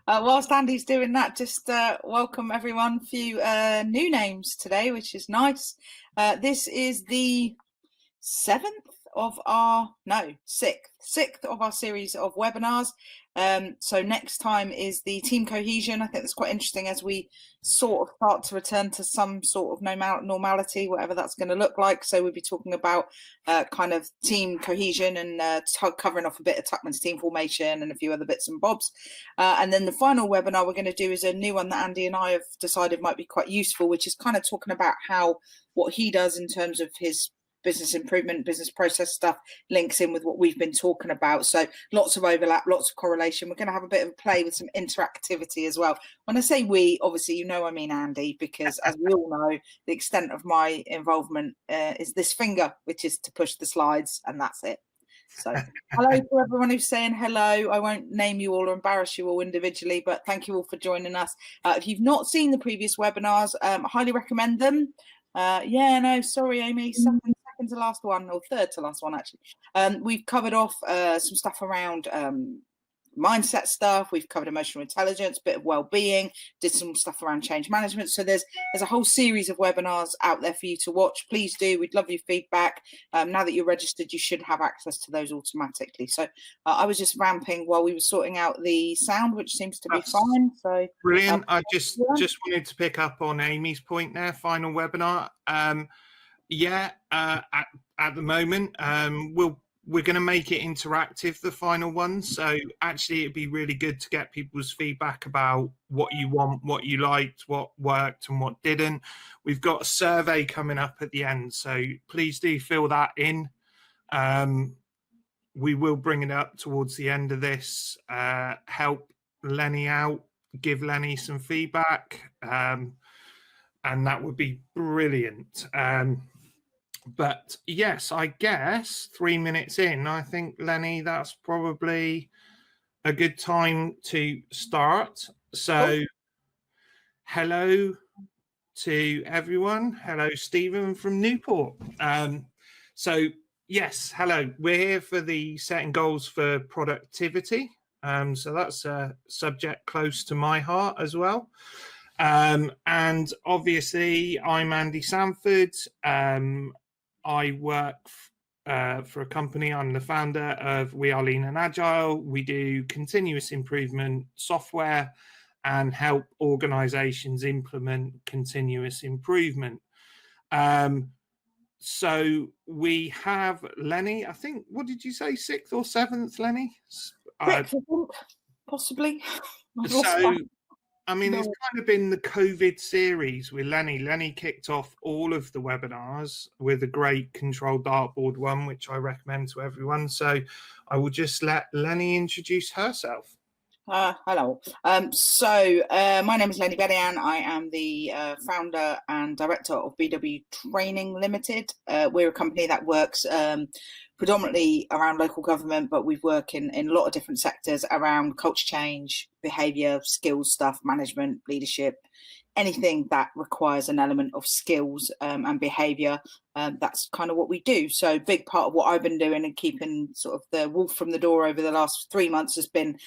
Whilst Andy's doing that, just welcome everyone. A few new names today, which is nice. This is the sixth of our series of webinars. So next time is the team cohesion. I think that's quite interesting as we sort of start to return to some sort of normality, whatever that's going to look like. So we'll be talking about kind of team cohesion and covering off a bit of Tuckman's team formation and a few other bits and bobs. And then the final webinar we're going to do is a new one that Andy and I have decided might be quite useful, which is kind of talking about what he does in terms of his business improvement, business process stuff links in with what we've been talking about. So lots of overlap, lots of correlation. We're going to have a bit of a play with some interactivity as well. When I say we, obviously, I mean Andy, because as we all know, the extent of my involvement is this finger, which is to push the slides, and that's it. So hello to everyone who's saying hello. I won't name you all or embarrass you all individually, but thank you all for joining us. If you've not seen the previous webinars, I highly recommend them. Sorry, Amy, second to last one, or third to last one, actually. We've covered off some stuff around mindset stuff. We've covered emotional intelligence, bit of well-being, did some stuff around change management. So there's a whole series of webinars out there for you to watch. Please do. We'd love your feedback. Now that you're registered, you should have access to those automatically. So I was just ramping while we were sorting out the sound, which seems to be fine. So brilliant. I just wanted to pick up on Amy's point there. Final webinar. At the moment, we're going to make it interactive, the final one. So actually, it'd be really good to get people's feedback about what you want, what you liked, what worked and what didn't. We've got a survey coming up at the end, so please do fill that in. We will bring it up towards the end of this, help Lenny out, give Lenny some feedback, and that would be brilliant. But yes, I guess 3 minutes in, I think, Lenny, that's probably a good time to start. So hello to everyone. Hello, Stephen from Newport. So yes, hello. We're here for the setting goals for productivity. So that's a subject close to my heart as well. And obviously, I'm Andy Sanford. I work for a company. I'm the founder of We Are Lean and Agile. We do continuous improvement software and help organizations implement continuous improvement. So we have Lenny, I think, what did you say, 6th or 7th, Lenny? Possibly. So I mean, it's kind of been the COVID series with Lenny. Lenny kicked off all of the webinars with a great control dartboard one, which I recommend to everyone. So I will just let Lenny introduce herself. Hello. My name is Lenny Bedian. I am the founder and director of BW Training Limited. We're a company that works predominantly around local government, but we work in a lot of different sectors around culture change, behaviour, skills stuff, management, leadership, anything that requires an element of skills and behaviour. That's kind of what we do. So big part of what I've been doing and keeping sort of the wolf from the door over the last 3 months has been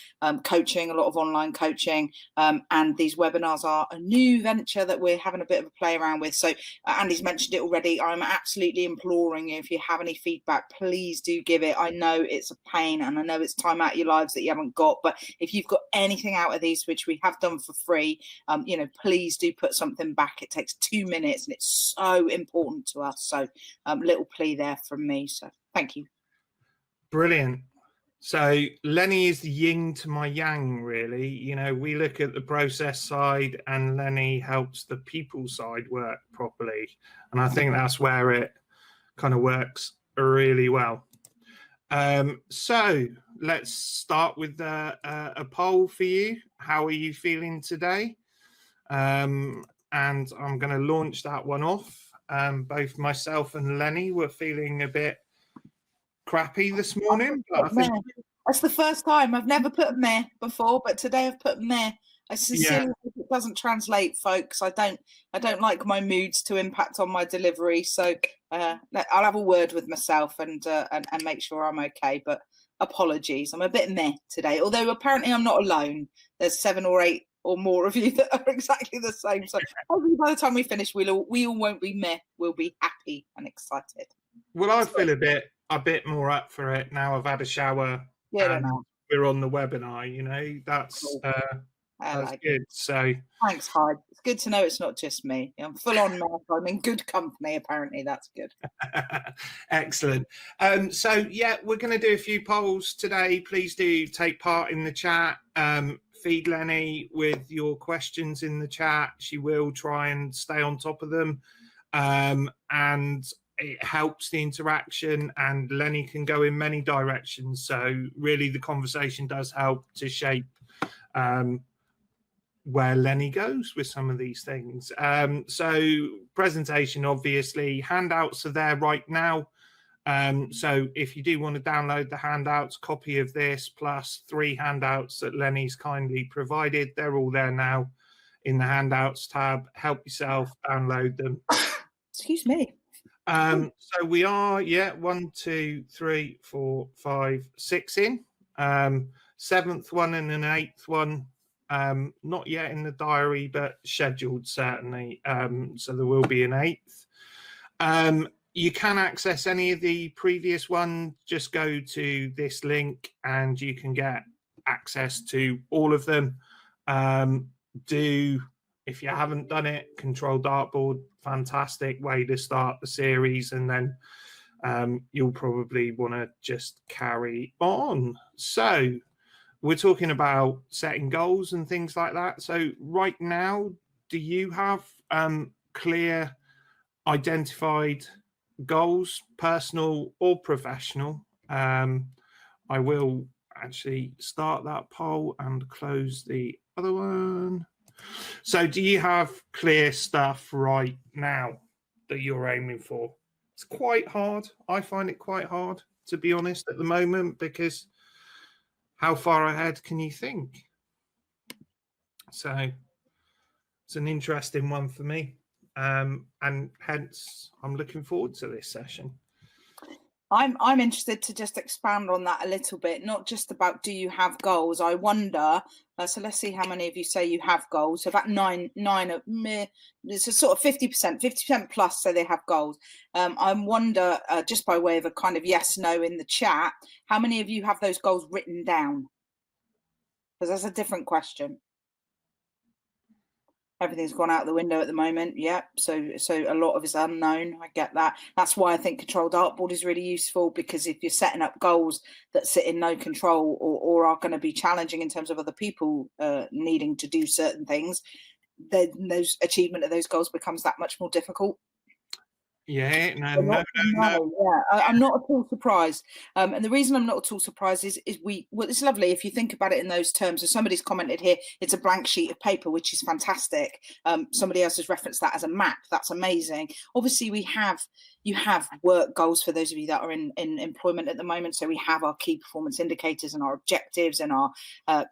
coaching, a lot of online coaching. And these webinars are a new venture that we're having a bit of a play around with. So Andy's mentioned it already. I'm absolutely imploring you, if you have any feedback, please do give it. I know it's a pain and I know it's time out of your lives that you haven't got, but if you've got anything out of these, which we have done for free, please do put something back. It takes 2 minutes and it's so important to us. So little plea there from me. So thank you. Brilliant. So Lenny is the yin to my yang, really. We look at the process side and Lenny helps the people side work properly. And I think that's where it kind of works really well. So let's start with a poll for you. How are you feeling today? And I'm going to launch that one off. Both myself and Lenny were feeling a bit crappy this morning. But I think that's the first time. I've never put meh before, but today I've put meh. I sincerely hope it doesn't translate, folks. I don't like my moods to impact on my delivery. So I'll have a word with myself and make sure I'm okay. But apologies. I'm a bit meh today, although apparently I'm not alone. There's 7 or 8 or more of you that are exactly the same. So hopefully by the time we finish, we all won't be meh. We'll be happy and excited. Well, I feel a bit more up for it now. I've had a shower. Yeah, and we're on the webinar. You know, that's cool. That's good. So thanks, Hyde. It's good to know it's not just me. I'm full on meth. I'm in good company. Apparently, that's good. Excellent. So yeah, we're going to do a few polls today. Please do take part in the chat. Feed Lenny with your questions in the chat. She will try and stay on top of them, and it helps the interaction. And Lenny can go in many directions. So really, the conversation does help to shape where Lenny goes with some of these things. So presentation, obviously, handouts are there right now. So if you do want to download the handouts, copy of this plus 3 handouts that Lenny's kindly provided, they're all there now in the handouts tab. Help yourself, download them. Excuse me. So we are, 1, 2, 3, 4, 5, 6 in. 7th one and an 8th one. Not yet in the diary, but scheduled certainly. So there will be an 8th. You can access any of the previous ones. Just go to this link and you can get access to all of them. If you haven't done it, Control Dartboard, fantastic way to start the series, and then you'll probably want to just carry on. So we're talking about setting goals and things like that. So right now, do you have clear, identified goals, personal or professional? I will actually start that poll and close the other one. So do you have clear stuff right now that you're aiming for? It's quite hard. I find it quite hard, to be honest, at the moment, because how far ahead can you think? So it's an interesting one for me. And hence I'm looking forward to this session. I'm interested to just expand on that a little bit, not just about do you have goals. I wonder, so let's see how many of you say you have goals. So about nine, it's a sort of 50% plus say they have goals. I wonder, just by way of a kind of yes, no in the chat, how many of you have those goals written down? Because that's a different question. Everything's gone out the window at the moment. Yeah, so a lot of it's unknown. I get that. That's why I think Control Dartboard is really useful, because if you're setting up goals that sit in no control or are going to be challenging in terms of other people needing to do certain things, then those achievement of those goals becomes that much more difficult. Yeah, no. Yeah, I'm not at all surprised. And the reason I'm not at all surprised is it's lovely if you think about it in those terms. So somebody's commented here, it's a blank sheet of paper, which is fantastic. Somebody else has referenced that as a map. That's amazing. Obviously, you have work goals for those of you that are in employment at the moment. So we have our key performance indicators and our objectives and our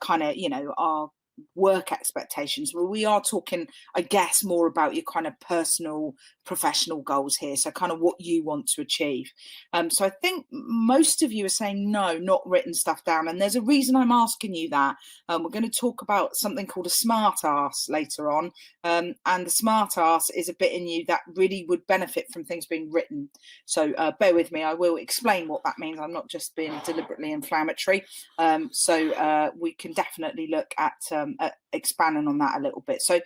kind of, our work expectations. Well, we are talking, I guess, more about your kind of personal, professional goals here. So kind of what you want to achieve. So I think most of you are saying no, not written stuff down. And there's a reason I'm asking you that. We're going to talk about something called a smart ass later on. And the smart ass is a bit in you that really would benefit from things being written. So bear with me. I will explain what that means. I'm not just being deliberately inflammatory. So we can definitely look at expanding on that a little bit. So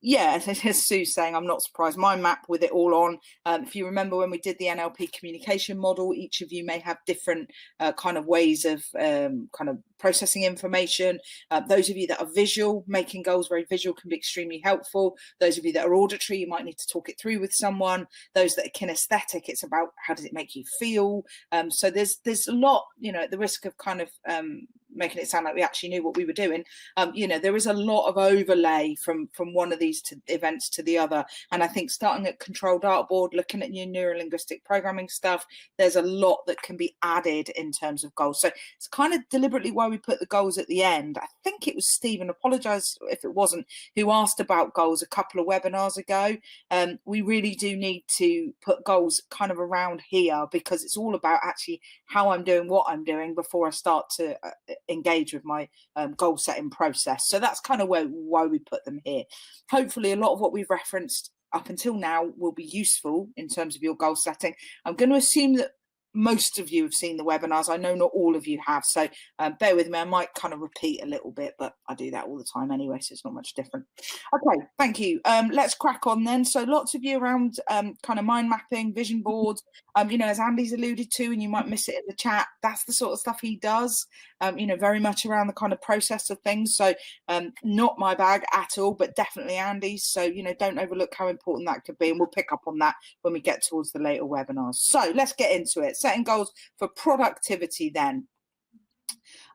yeah, as Sue's saying, I'm not surprised. My map with it all on. If you remember when we did the NLP communication model, each of you may have different kind of ways of kind of processing information. Those of you that are visual, making goals very visual can be extremely helpful. Those of you that are auditory, you might need to talk it through with someone. Those that are kinesthetic, it's about how does it make you feel. So there's a lot, at the risk of kind of making it sound like we actually knew what we were doing. You know, there is a lot of overlay from one of these events to the other. And I think starting at Control Dartboard, looking at your neurolinguistic programming stuff, there's a lot that can be added in terms of goals. So it's kind of deliberately why we put the goals at the end. I think it was Stephen, apologise if it wasn't, who asked about goals a couple of webinars ago. We really do need to put goals kind of around here, because it's all about actually how I'm doing what I'm doing before I start to engage with my goal setting process. So that's kind of why we put them here. Hopefully a lot of what we've referenced up until now will be useful in terms of your goal setting. I'm going to assume that most of you have seen the webinars. I know not all of you have, so bear with me. I might kind of repeat a little bit, but I do that all the time anyway, so it's not much different. Okay, thank you. Let's crack on then. So lots of you around kind of mind mapping, vision boards, you know, as Andy's alluded to, and you might miss it in the chat, that's the sort of stuff he does, you know, very much around the kind of process of things. So not my bag at all, but definitely Andy's. So, you know, don't overlook how important that could be, and we'll pick up on that when we get towards the later webinars. So let's get into it. Setting goals for productivity then.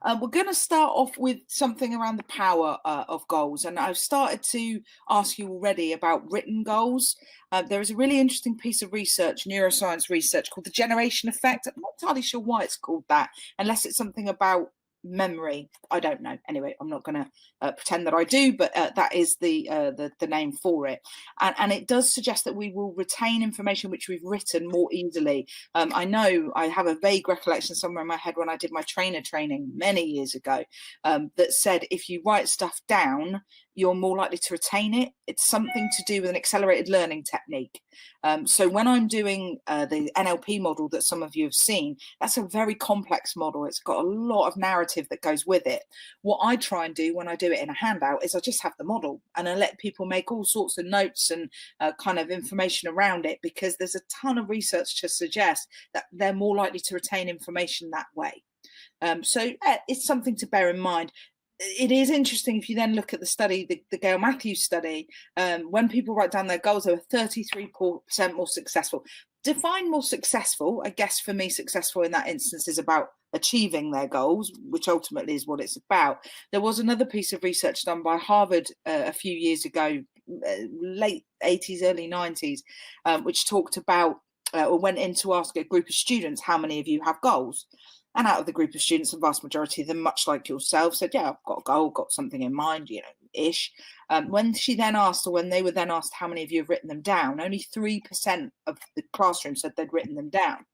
We're going to start off with something around the power of goals, and I've started to ask you already about written goals. There is a really interesting piece of research, neuroscience research, called the generation effect. I'm not entirely sure why it's called that, unless it's something about memory. I don't know. Anyway, I'm not going to pretend that I do, but that is the name for it, and it does suggest that we will retain information which we've written more easily. I know I have a vague recollection somewhere in my head when I did my trainer training many years ago that said if you write stuff down, you're more likely to retain it. It's something to do with an accelerated learning technique. So when I'm doing the NLP model that some of you have seen, that's a very complex model. It's got a lot of narrative that goes with it. What I try and do when I do it in a handout is I just have the model and I let people make all sorts of notes and kind of information around it, because there's a ton of research to suggest that they're more likely to retain information that way. So it's something to bear in mind. It is interesting if you then look at the study, the Gail Matthews study, when people write down their goals, they were 33% more successful. Define more successful. I guess for me, successful in that instance is about achieving their goals, which ultimately is what it's about. There was another piece of research done by Harvard a few years ago, late 80s, early 90s, which talked about or went in to ask a group of students, how many of you have goals? And out of the group of students, the vast majority of them, much like yourself, said, yeah, I've got a goal, got something in mind, you know, ish. When she then asked, or when they were then asked, how many of you have written them down, only 3% of the classroom said they'd written them down.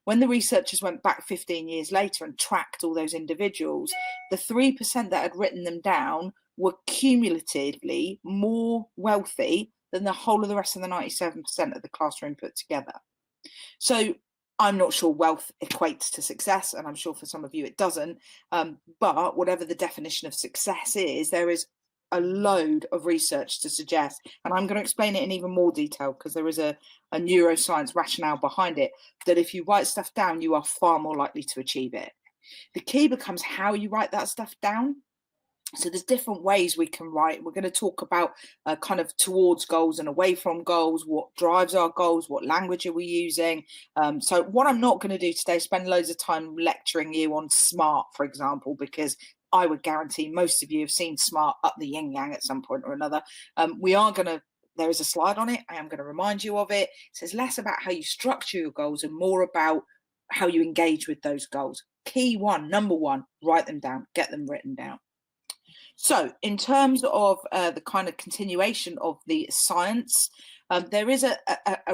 When the researchers went back 15 years later and tracked all those individuals, the 3% that had written them down were cumulatively more wealthy than the whole of the rest of the 97% of the classroom put together. So I'm not sure wealth equates to success, and I'm sure for some of you it doesn't. But whatever the definition of success is, there is a load of research to suggest, and I'm going to explain it in even more detail because there is a neuroscience rationale behind it, that if you write stuff down, you are far more likely to achieve it. The key becomes how you write that stuff down. So there's different ways we can write. We're going to talk about kind of towards goals and away from goals, what drives our goals, what language are we using. So what I'm not going to do today is spend loads of time lecturing you on SMART, for example, because I would guarantee most of you have seen SMART up the yin yang at some point or another. There is a slide on it. I am going to remind you of it. It says less about how you structure your goals and more about how you engage with those goals. Key one, number one, write them down, get them written down. So in terms of the kind of continuation of the science, there is a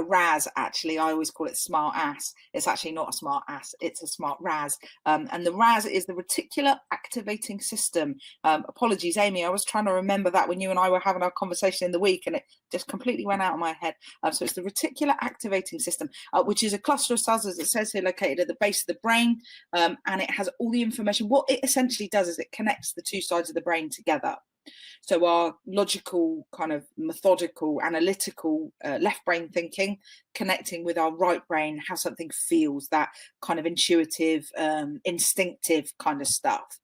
RAS, actually. I always call it smart ass. It's actually not a smart ass, it's a smart RAS. And the RAS is the reticular activating system. Apologies, Amy, I was trying to remember that when you and I were having our conversation in the week and it just completely went out of my head. So it's the reticular activating system, which is a cluster of cells, as it says here, located at the base of the brain. And it has all the information. What it essentially does is it connects the two sides of the brain together. So our logical, kind of methodical, analytical left brain thinking connecting with our right brain, how something feels, that kind of intuitive, instinctive kind of stuff.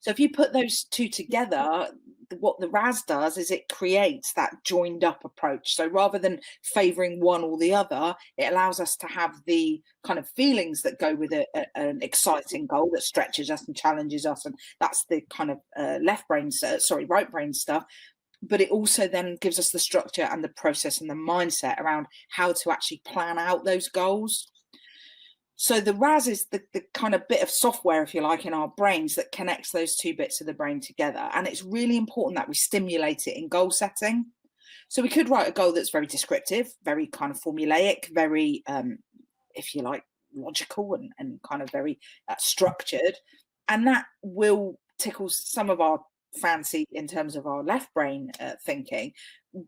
So if you put those two together, what the RAS does is it creates that joined up approach. So rather than favoring one or the other, it allows us to have the kind of feelings that go with an exciting goal that stretches us and challenges us. And that's the kind of right brain stuff. But it also then gives us the structure and the process and the mindset around how to actually plan out those goals. So the RAS is the kind of bit of software, if you like, in our brains that connects those two bits of the brain together. And it's really important that we stimulate it in goal setting. So we could write a goal that's very descriptive, very kind of formulaic, very, if you like, logical and kind of very structured. And that will tickle some of our fancy in terms of our left brain thinking,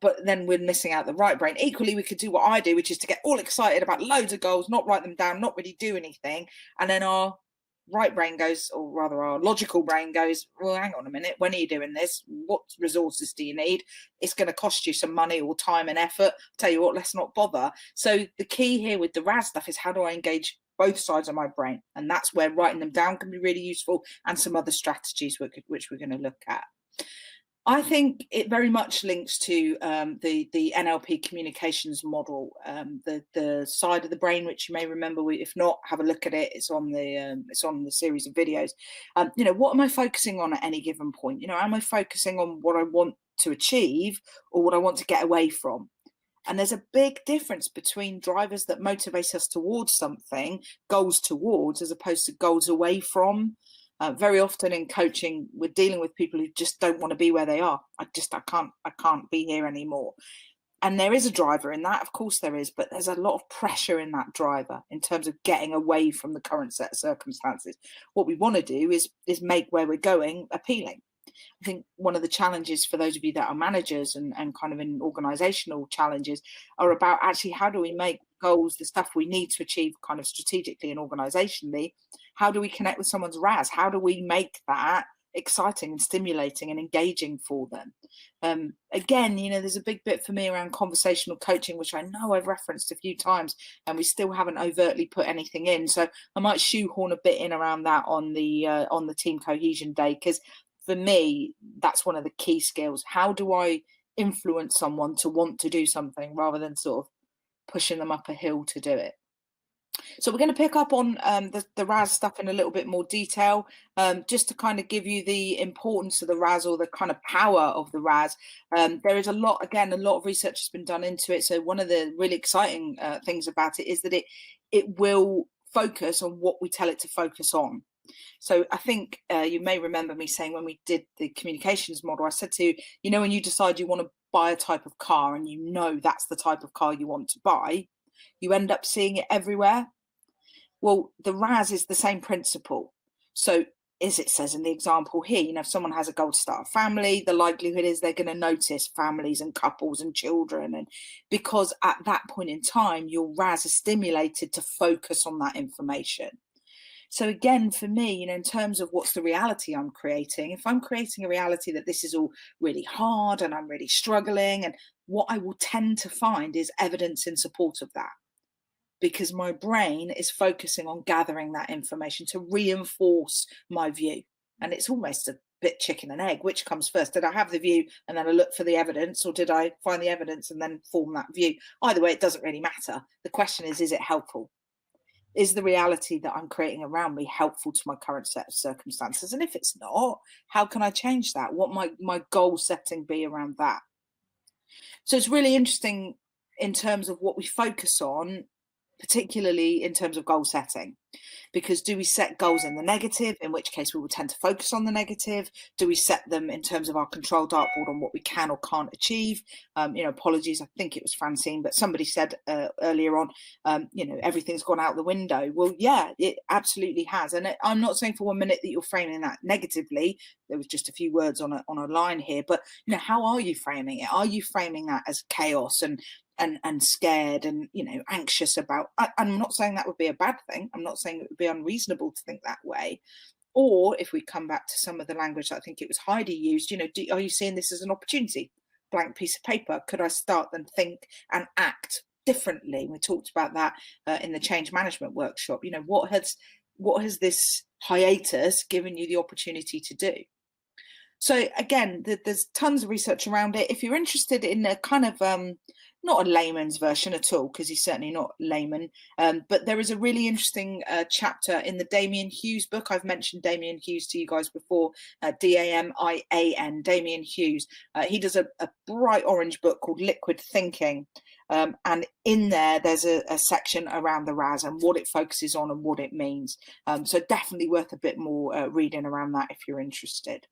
but then we're missing out the right brain. Equally, we could do what I do, which is to get all excited about loads of goals, not write them down, not really do anything, and then our right brain goes, or rather our logical brain goes, well, hang on a minute, when are you doing this? What resources do you need? It's going to cost you some money or time and effort. Tell you what, let's not bother. So the key here with the RAS stuff is, how do I engage both sides of my brain? And that's where writing them down can be really useful, and some other strategies which we're going to look at. I think it very much links to the NLP communications model, the side of the brain, which you may remember. If not, have a look at it. It's on the series of videos. What am I focusing on at any given point? Am I focusing on what I want to achieve or what I want to get away from? And there's a big difference between drivers that motivate us towards something, goals towards, as opposed to goals away from. Very often in coaching, we're dealing with people who just don't want to be where they are. I can't be here anymore. And there is a driver in that, of course there is, but there's a lot of pressure in that driver in terms of getting away from the current set of circumstances. What we want to do is make where we're going appealing. I think one of the challenges for those of you that are managers and kind of in organizational challenges are about actually, how do we make goals, the stuff we need to achieve kind of strategically and organizationally, how do we connect with someone's RAS? How do we make that exciting and stimulating and engaging for them? Again, there's a big bit for me around conversational coaching, which I know I've referenced a few times, and we still haven't overtly put anything in. So I might shoehorn a bit in around that on the Team Cohesion Day, because for me, that's one of the key skills. How do I influence someone to want to do something rather than sort of pushing them up a hill to do it? So we're going to pick up on the RAS stuff in a little bit more detail, just to kind of give you the importance of the RAS, or the kind of power of the RAS. There is a lot of research has been done into it. So one of the really exciting things about it is that it will focus on what we tell it to focus on. So I think you may remember me saying when we did the communications model, I said to you, when you decide you want to buy a type of car and that's the type of car you want to buy, you end up seeing it everywhere. Well, the RAS is the same principle. So as it says in the example here, if someone has a goal to start a family, the likelihood is they're going to notice families and couples and children. And because at that point in time, your RAS is stimulated to focus on that information. So again, for me, in terms of what's the reality I'm creating, if I'm creating a reality that this is all really hard and I'm really struggling, and what I will tend to find is evidence in support of that, because my brain is focusing on gathering that information to reinforce my view. And it's almost a bit chicken and egg. Which comes first? Did I have the view and then I look for the evidence, or did I find the evidence and then form that view? Either way, it doesn't really matter. The question is it helpful? Is the reality that I'm creating around me helpful to my current set of circumstances? And if it's not, how can I change that? What might my goal setting be around that? So it's really interesting in terms of what we focus on, particularly in terms of goal setting, because do we set goals in the negative, in which case we will tend to focus on the negative? Do we set them in terms of our control dartboard on what we can or can't achieve? Apologies, I think it was Francine, but somebody said earlier on, everything's gone out the window. Well, yeah, it absolutely has. And I'm not saying for 1 minute that you're framing that negatively. There was just a few words on a line here, but how are you framing it? Are you framing that as chaos and scared and anxious about? I'm not saying that would be a bad thing. I'm not saying it would be unreasonable to think that way. Or if we come back to some of the language that I think it was Heidi used, are you seeing this as an opportunity? Blank piece of paper. Could I start and think and act differently? We talked about that in the change management workshop. What has this hiatus given you the opportunity to do? So again, there's tons of research around it. If you're interested in a kind of not a layman's version at all, because he's certainly not layman, but there is a really interesting chapter in the Damian Hughes book. I've mentioned Damian Hughes to you guys before, Damian, Damian Hughes. He does a bright orange book called Liquid Thinking. And in there's a section around the RAS and what it focuses on and what it means. So definitely worth a bit more reading around that if you're interested.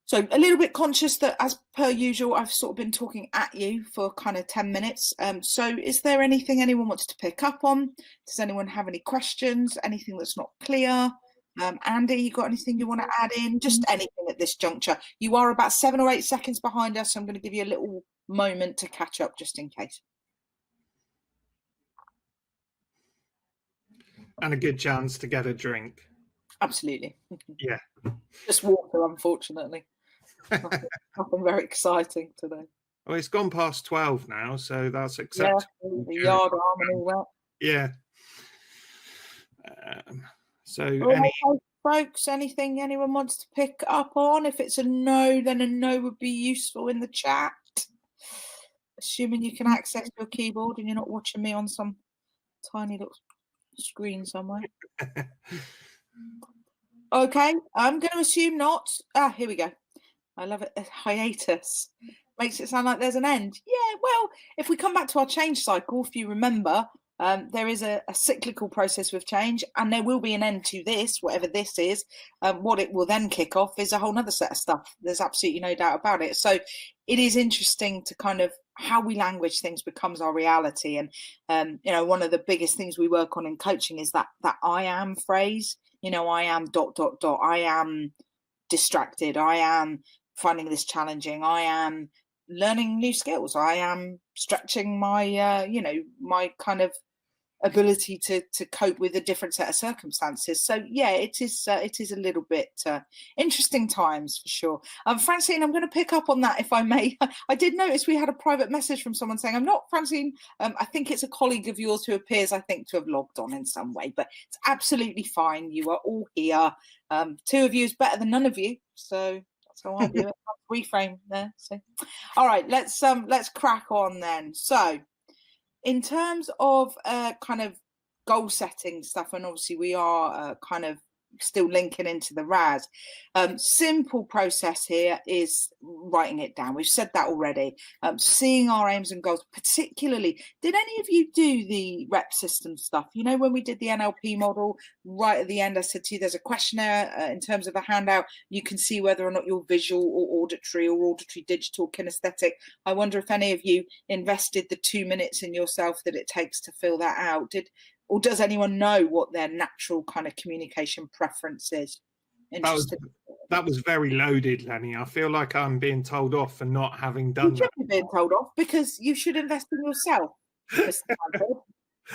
So a little bit conscious that, as per usual, I've sort of been talking at you for kind of 10 minutes. So is there anything anyone wants to pick up on? Does anyone have any questions? Anything that's not clear? Andy, you got anything you want to add in? Just anything at this juncture. You are about 7 or 8 seconds behind us, so I'm going to give you a little moment to catch up just in case. And a good chance to get a drink. Absolutely. Yeah. Just water, unfortunately. Nothing very exciting today. Well, it's gone past 12 now, so that's acceptable. Yeah, the yard arm and all that. Yeah. Okay, folks, anything anyone wants to pick up on? If it's a no, then a no would be useful in the chat. Assuming you can access your keyboard and you're not watching me on some tiny little screen somewhere. Okay, I'm going to assume not. Here we go. I love it. A hiatus makes it sound like there's an end. Yeah, well, if we come back to our change cycle, if you remember, there is a cyclical process with change, and there will be an end to this, whatever this is. What it will then kick off is a whole other set of stuff. There's absolutely no doubt about it. So it is interesting to kind of how we language things becomes our reality. And, you know, one of the biggest things we work on in coaching is that I am phrase. You know, I am ... I am distracted. I am finding this challenging. I am learning new skills. I am stretching my, my kind of ability to cope with a different set of circumstances. So yeah, it is a little bit interesting times for sure. Francine, I'm going to pick up on that if I may. I did notice we had a private message from someone saying, I'm not Francine. I think it's a colleague of yours who appears, I think, to have logged on in some way, but it's absolutely fine. You are all here. 2 of you is better than none of you. So that's how I do it. Reframe there. So, all right, let's crack on then. So, in terms of kind of goal setting stuff, and obviously we are kind of still linking into the RAS. Simple process here is writing it down. We've said that already. Seeing our aims and goals, particularly. Did any of you do the rep system stuff? You know, when we did the NLP model, right at the end, I said to you, there's a questionnaire in terms of a handout. You can see whether or not you're visual or auditory digital, kinesthetic. I wonder if any of you invested the 2 minutes in yourself that it takes to fill that out. Or does anyone know what their natural kind of communication preference is? That was very loaded, Lenny. I feel like I'm being told off for not having done that. You shouldn't be being told off, because you should invest in yourself,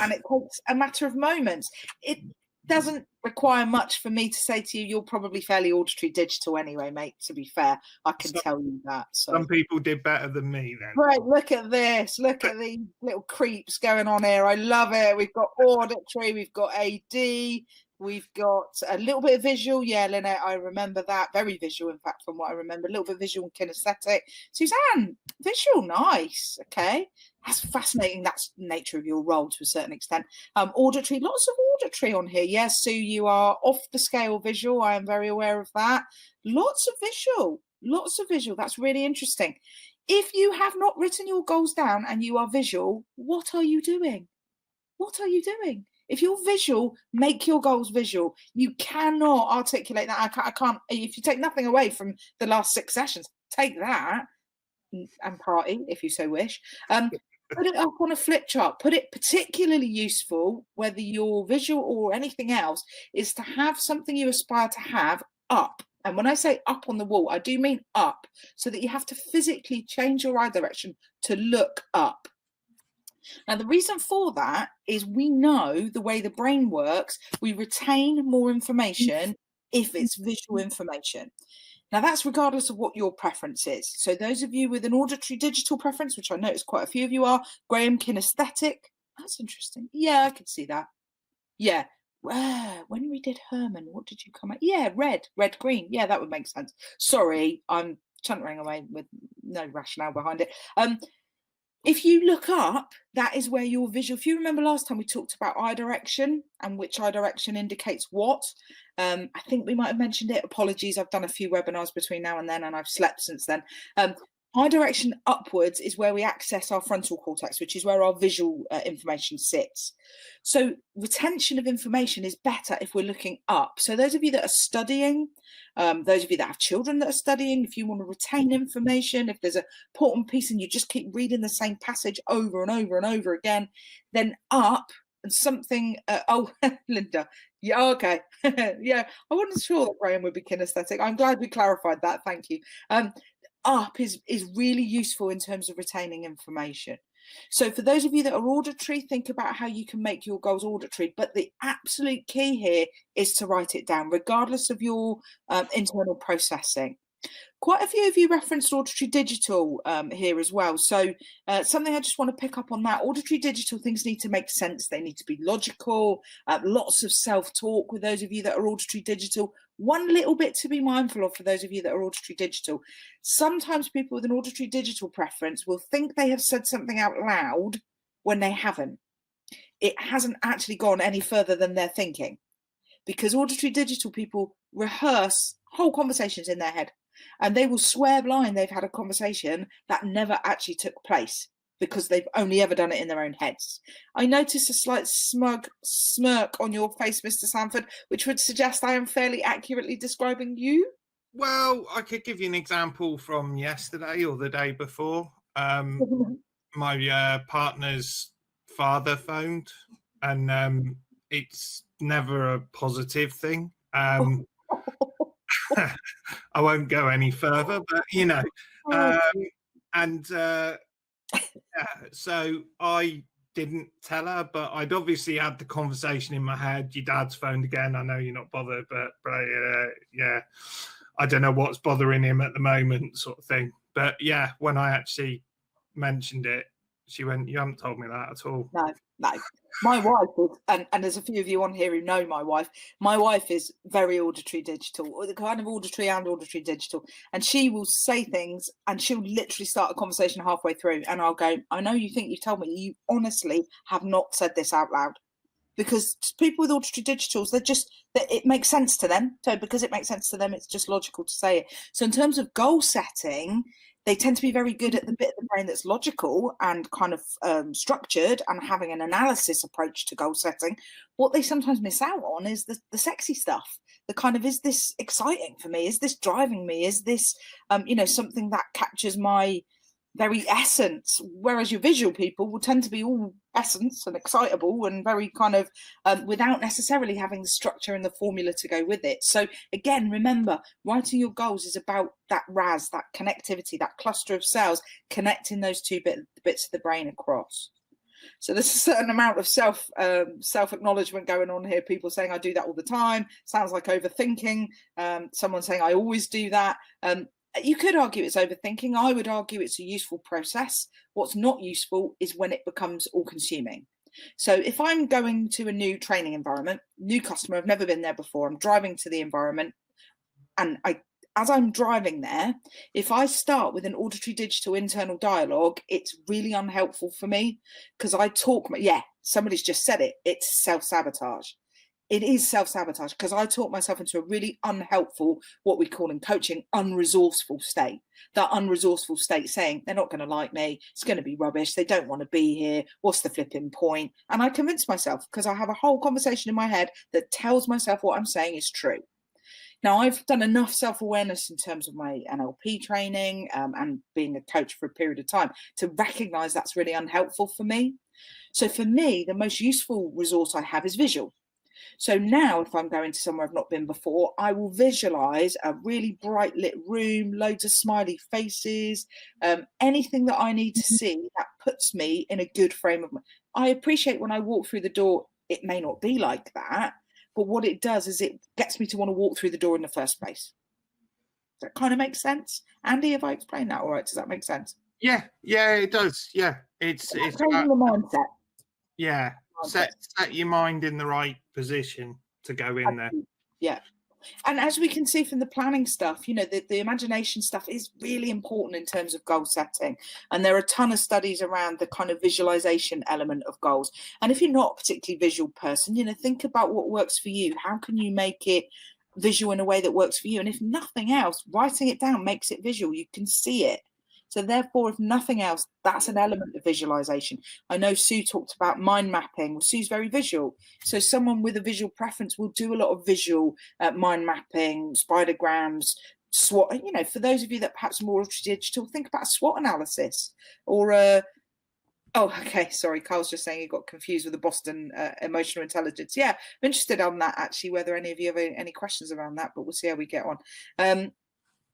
and it takes a matter of moments. It doesn't require much for me to say to you, you're probably fairly auditory digital anyway, mate, to be fair. I can tell you that. So. Some people did better than me then. Right, look at this. Look at these little creeps going on here. I love it. We've got auditory, we've got AD, we've got a little bit of visual. Yeah, Lynette, I remember that. Very visual, in fact, from what I remember. A little bit visual and kinesthetic. Suzanne, visual, nice. Okay. That's fascinating. That's the nature of your role to a certain extent. Auditory, lots of auditory on here. Yes, Sue, you are off the scale visual. I am very aware of that. Lots of visual. That's really interesting. If you have not written your goals down and you are visual, what are you doing? If you're visual, make your goals visual. You cannot articulate that. I can't. If you take nothing away from the last 6 sessions, take that and party if you so wish. Put it up on a flip chart. Put it particularly useful, whether you're visual or anything else, is to have something you aspire to have up. And when I say up on the wall, I do mean up, so that you have to physically change your eye direction to look up. Now, the reason for that is we know the way the brain works. We retain more information if it's visual information. Now, that's regardless of what your preference is. So those of you with an auditory digital preference, which I notice quite a few of you are, Graham, kinesthetic. That's interesting. Yeah, I could see that. Yeah, when we did Herman, what did you come at? Yeah, red, green. Yeah, that would make sense. Sorry, I'm chuntering away with no rationale behind it. If you look up, that is where your visual, if you remember last time we talked about eye direction and which eye direction indicates what, I think we might have mentioned it. Apologies, I've done a few webinars between now and then and I've slept since then. Eye direction upwards is where we access our frontal cortex, which is where our visual information sits. So retention of information is better if we're looking up. So those of you that are studying, those of you that have children that are studying, if you want to retain information, if there's a important piece and you just keep reading the same passage over and over and over again, then up and something, oh, Linda, yeah, okay. Yeah, I wasn't sure that Graham would be kinesthetic. I'm glad we clarified that. Thank you. Up is really useful in terms of retaining information. So for those of you that are auditory, think about how you can make your goals auditory. But the absolute key here is to write it down, regardless of your internal processing. Quite a few of you referenced auditory digital here as well. So something I just want to pick up on that. Auditory digital things need to make sense. They need to be logical, lots of self-talk with those of you that are auditory digital. One little bit to be mindful of for those of you that are auditory digital. Sometimes people with an auditory digital preference will think they have said something out loud when they haven't. It hasn't actually gone any further than they're thinking, because auditory digital people rehearse whole conversations in their head. And they will swear blind they've had a conversation that never actually took place because they've only ever done it in their own heads. I noticed a slight smug smirk on your face, Mr. Sanford, which would suggest I am fairly accurately describing you. Well, I could give you an example from yesterday or the day before. My partner's father phoned, and it's never a positive thing. I won't go any further, but you know, so I didn't tell her, but I'd obviously had the conversation in my head. Your dad's phoned again. I know you're not bothered, but yeah, I don't know what's bothering him at the moment, sort of thing. But yeah, when I actually mentioned it, she went, "You haven't told me that at all." No. My wife is, and there's a few of you on here who know my wife. My wife is very auditory digital, or the kind of auditory and auditory digital. And she will say things and she'll literally start a conversation halfway through. And I'll go, "I know you think you've told me, you honestly have not said this out loud." Because people with auditory digitals, it makes sense to them. So because it makes sense to them, it's just logical to say it. So in terms of goal setting, they tend to be very good at the bit of the brain that's logical and kind of structured and having an analysis approach to goal setting. What they sometimes miss out on is the sexy stuff. The kind of, is this exciting for me? Is this driving me? Is this, something that captures my very essence? Whereas your visual people will tend to be all essence and excitable and very kind of without necessarily having the structure and the formula to go with it. So again, remember, writing your goals is about that RAS, that connectivity, that cluster of cells connecting those two bits of the brain across. So there's a certain amount of self-acknowledgement going on here. People saying I do that all the time. Sounds like overthinking. Someone saying I always do that. You could argue it's overthinking. I would argue it's a useful process. What's not useful is when it becomes all-consuming. So if I'm going to a new training environment, new customer, I've never been there before, I'm driving to the environment, and as I'm driving there, if I start with an auditory digital internal dialogue, it's really unhelpful for me because I talk, somebody's just said it, it's self-sabotage. It is self-sabotage because I talk myself into a really unhelpful, what we call in coaching, unresourceful state. That unresourceful state saying, they're not going to like me, it's going to be rubbish, they don't want to be here, what's the flipping point? And I convince myself because I have a whole conversation in my head that tells myself what I'm saying is true. Now, I've done enough self-awareness in terms of my NLP training and being a coach for a period of time to recognize that's really unhelpful for me. So for me, the most useful resource I have is visual. So now if I'm going to somewhere I've not been before, I will visualize a really bright lit room, loads of smiley faces, anything that I need to see that puts me in a good frame of mind. I appreciate when I walk through the door, it may not be like that, but what it does is it gets me to want to walk through the door in the first place. Does that kind of make sense? Andy, have I explained that all right? Does that make sense? Yeah, it does. Yeah, it's changing the mindset. Yeah, set your mind in the right position to go in there. Yeah. And as we can see from the planning stuff, you know, the imagination stuff is really important in terms of goal setting. And there are a ton of studies around the kind of visualization element of goals. And if you're not a particularly visual person, you know, think about what works for you. How can you make it visual in a way that works for you? And if nothing else, writing it down makes it visual. You can see it. So therefore, if nothing else, that's an element of visualization. I know Sue talked about mind mapping. Well, Sue's very visual. So someone with a visual preference will do a lot of visual mind mapping, spidergrams, SWOT. You know, for those of you that perhaps are more digital, think about a SWOT analysis or a oh, okay. Sorry, Carl's just saying he got confused with the Boston emotional intelligence. Yeah, I'm interested on that, actually, whether any of you have any questions around that, but we'll see how we get on.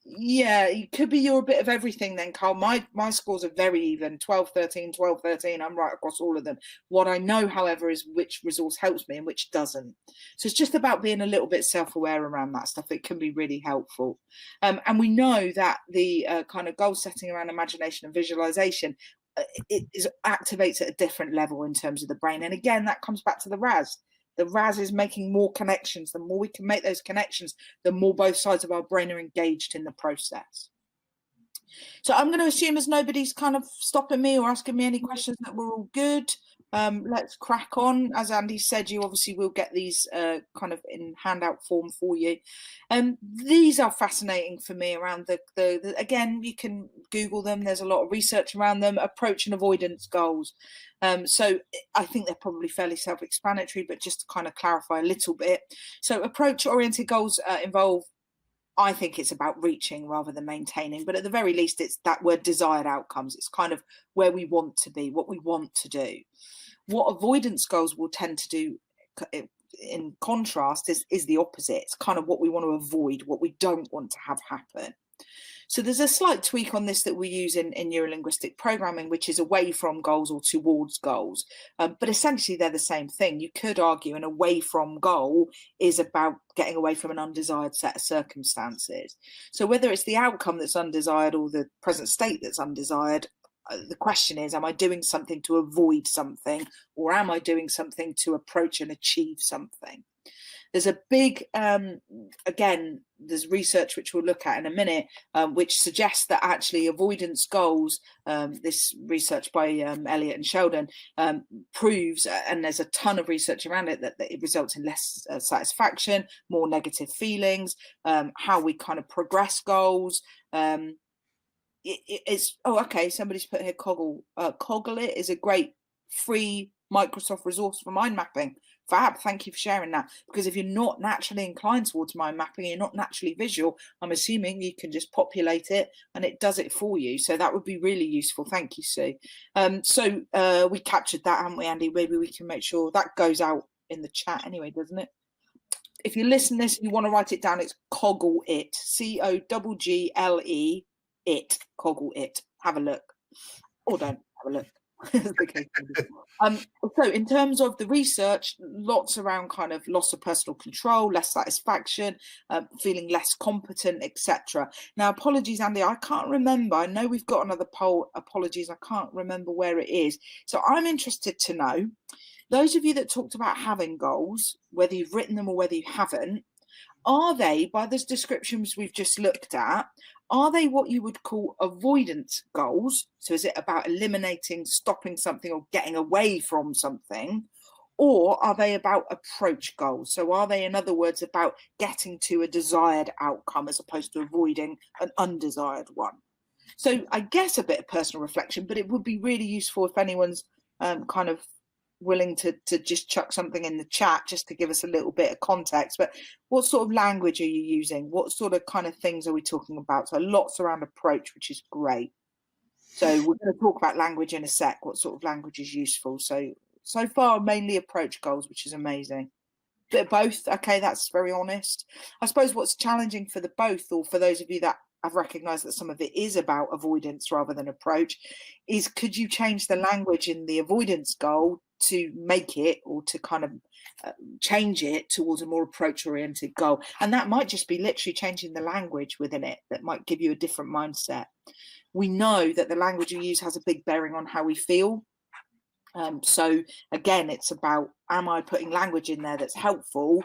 Yeah, it could be you're a bit of everything then, Carl. My scores are very even, 12, 13, 12, 13. I'm right across all of them. What I know, however, is which resource helps me and which doesn't. So it's just about being a little bit self-aware around that stuff. It can be really helpful. And we know that the kind of goal setting around imagination and visualization, it activates at a different level in terms of the brain. And again, that comes back to the RAS. The RAS is making more connections. The more we can make those connections, the more both sides of our brain are engaged in the process. So I'm going to assume as nobody's kind of stopping me or asking me any questions that we're all good. Let's crack on. As Andy said, you obviously will get these kind of in handout form for you. These are fascinating for me around the again, you can Google them. There's a lot of research around them, approach and avoidance goals. So I think they're probably fairly self-explanatory, but just to kind of clarify a little bit. So approach-oriented goals involve, I think it's about reaching rather than maintaining, but at the very least, it's that word desired outcomes. It's kind of where we want to be, what we want to do. What avoidance goals will tend to do in contrast is the opposite. It's kind of what we want to avoid, what we don't want to have happen. So there's a slight tweak on this that we use in neurolinguistic programming, which is away from goals or towards goals. But essentially, they're the same thing. You could argue an away from goal is about getting away from an undesired set of circumstances. So whether it's the outcome that's undesired or the present state that's undesired, the question is, am I doing something to avoid something, or am I doing something to approach and achieve something? There's a big, again, there's research which we'll look at in a minute, which suggests that actually avoidance goals, this research by Elliott and Sheldon, proves, and there's a ton of research around it, that it results in less satisfaction, more negative feelings, how we kind of progress goals. It's, oh, okay, somebody's put here Coggle. Coggle.it is a great free Microsoft resource for mind mapping. Fab, thank you for sharing that. Because if you're not naturally inclined towards mind mapping, you're not naturally visual, I'm assuming you can just populate it and it does it for you. So that would be really useful. Thank you, Sue. So we captured that, haven't we, Andy? Maybe we can make sure that goes out in the chat anyway, doesn't it? If you listen to this and you want to write it down, it's Coggle.it, Coggle, it, Coggle.it. Have a look, or don't have a look. So in terms of the research, lots around kind of loss of personal control, less satisfaction, feeling less competent, etc. Now, apologies, Andy, I can't remember. I know we've got another poll. Apologies, I can't remember where it is. So I'm interested to know, those of you that talked about having goals, whether you've written them or whether you haven't, are they, by the descriptions we've just looked at, are they what you would call avoidance goals? So is it about eliminating, stopping something or getting away from something? Or are they about approach goals? So are they, in other words, about getting to a desired outcome as opposed to avoiding an undesired one? So I guess a bit of personal reflection, but it would be really useful if anyone's kind of willing to just chuck something in the chat just to give us a little bit of context. But what sort of language are you using? What sort of kind of things are we talking about? So lots around approach, which is great. So we're going to talk about language in a sec. What sort of language is useful? So far, mainly approach goals, which is amazing. Bit of both. Okay, that's very honest. I suppose what's challenging for the both, or for those of you that I've recognized that some of it is about avoidance rather than approach, is could you change the language in the avoidance goal to make it, or to kind of change it towards a more approach oriented goal? And that might just be literally changing the language within it. That might give you a different mindset. We know that the language you use has a big bearing on how we feel. So again, it's about, am I putting language in there that's helpful?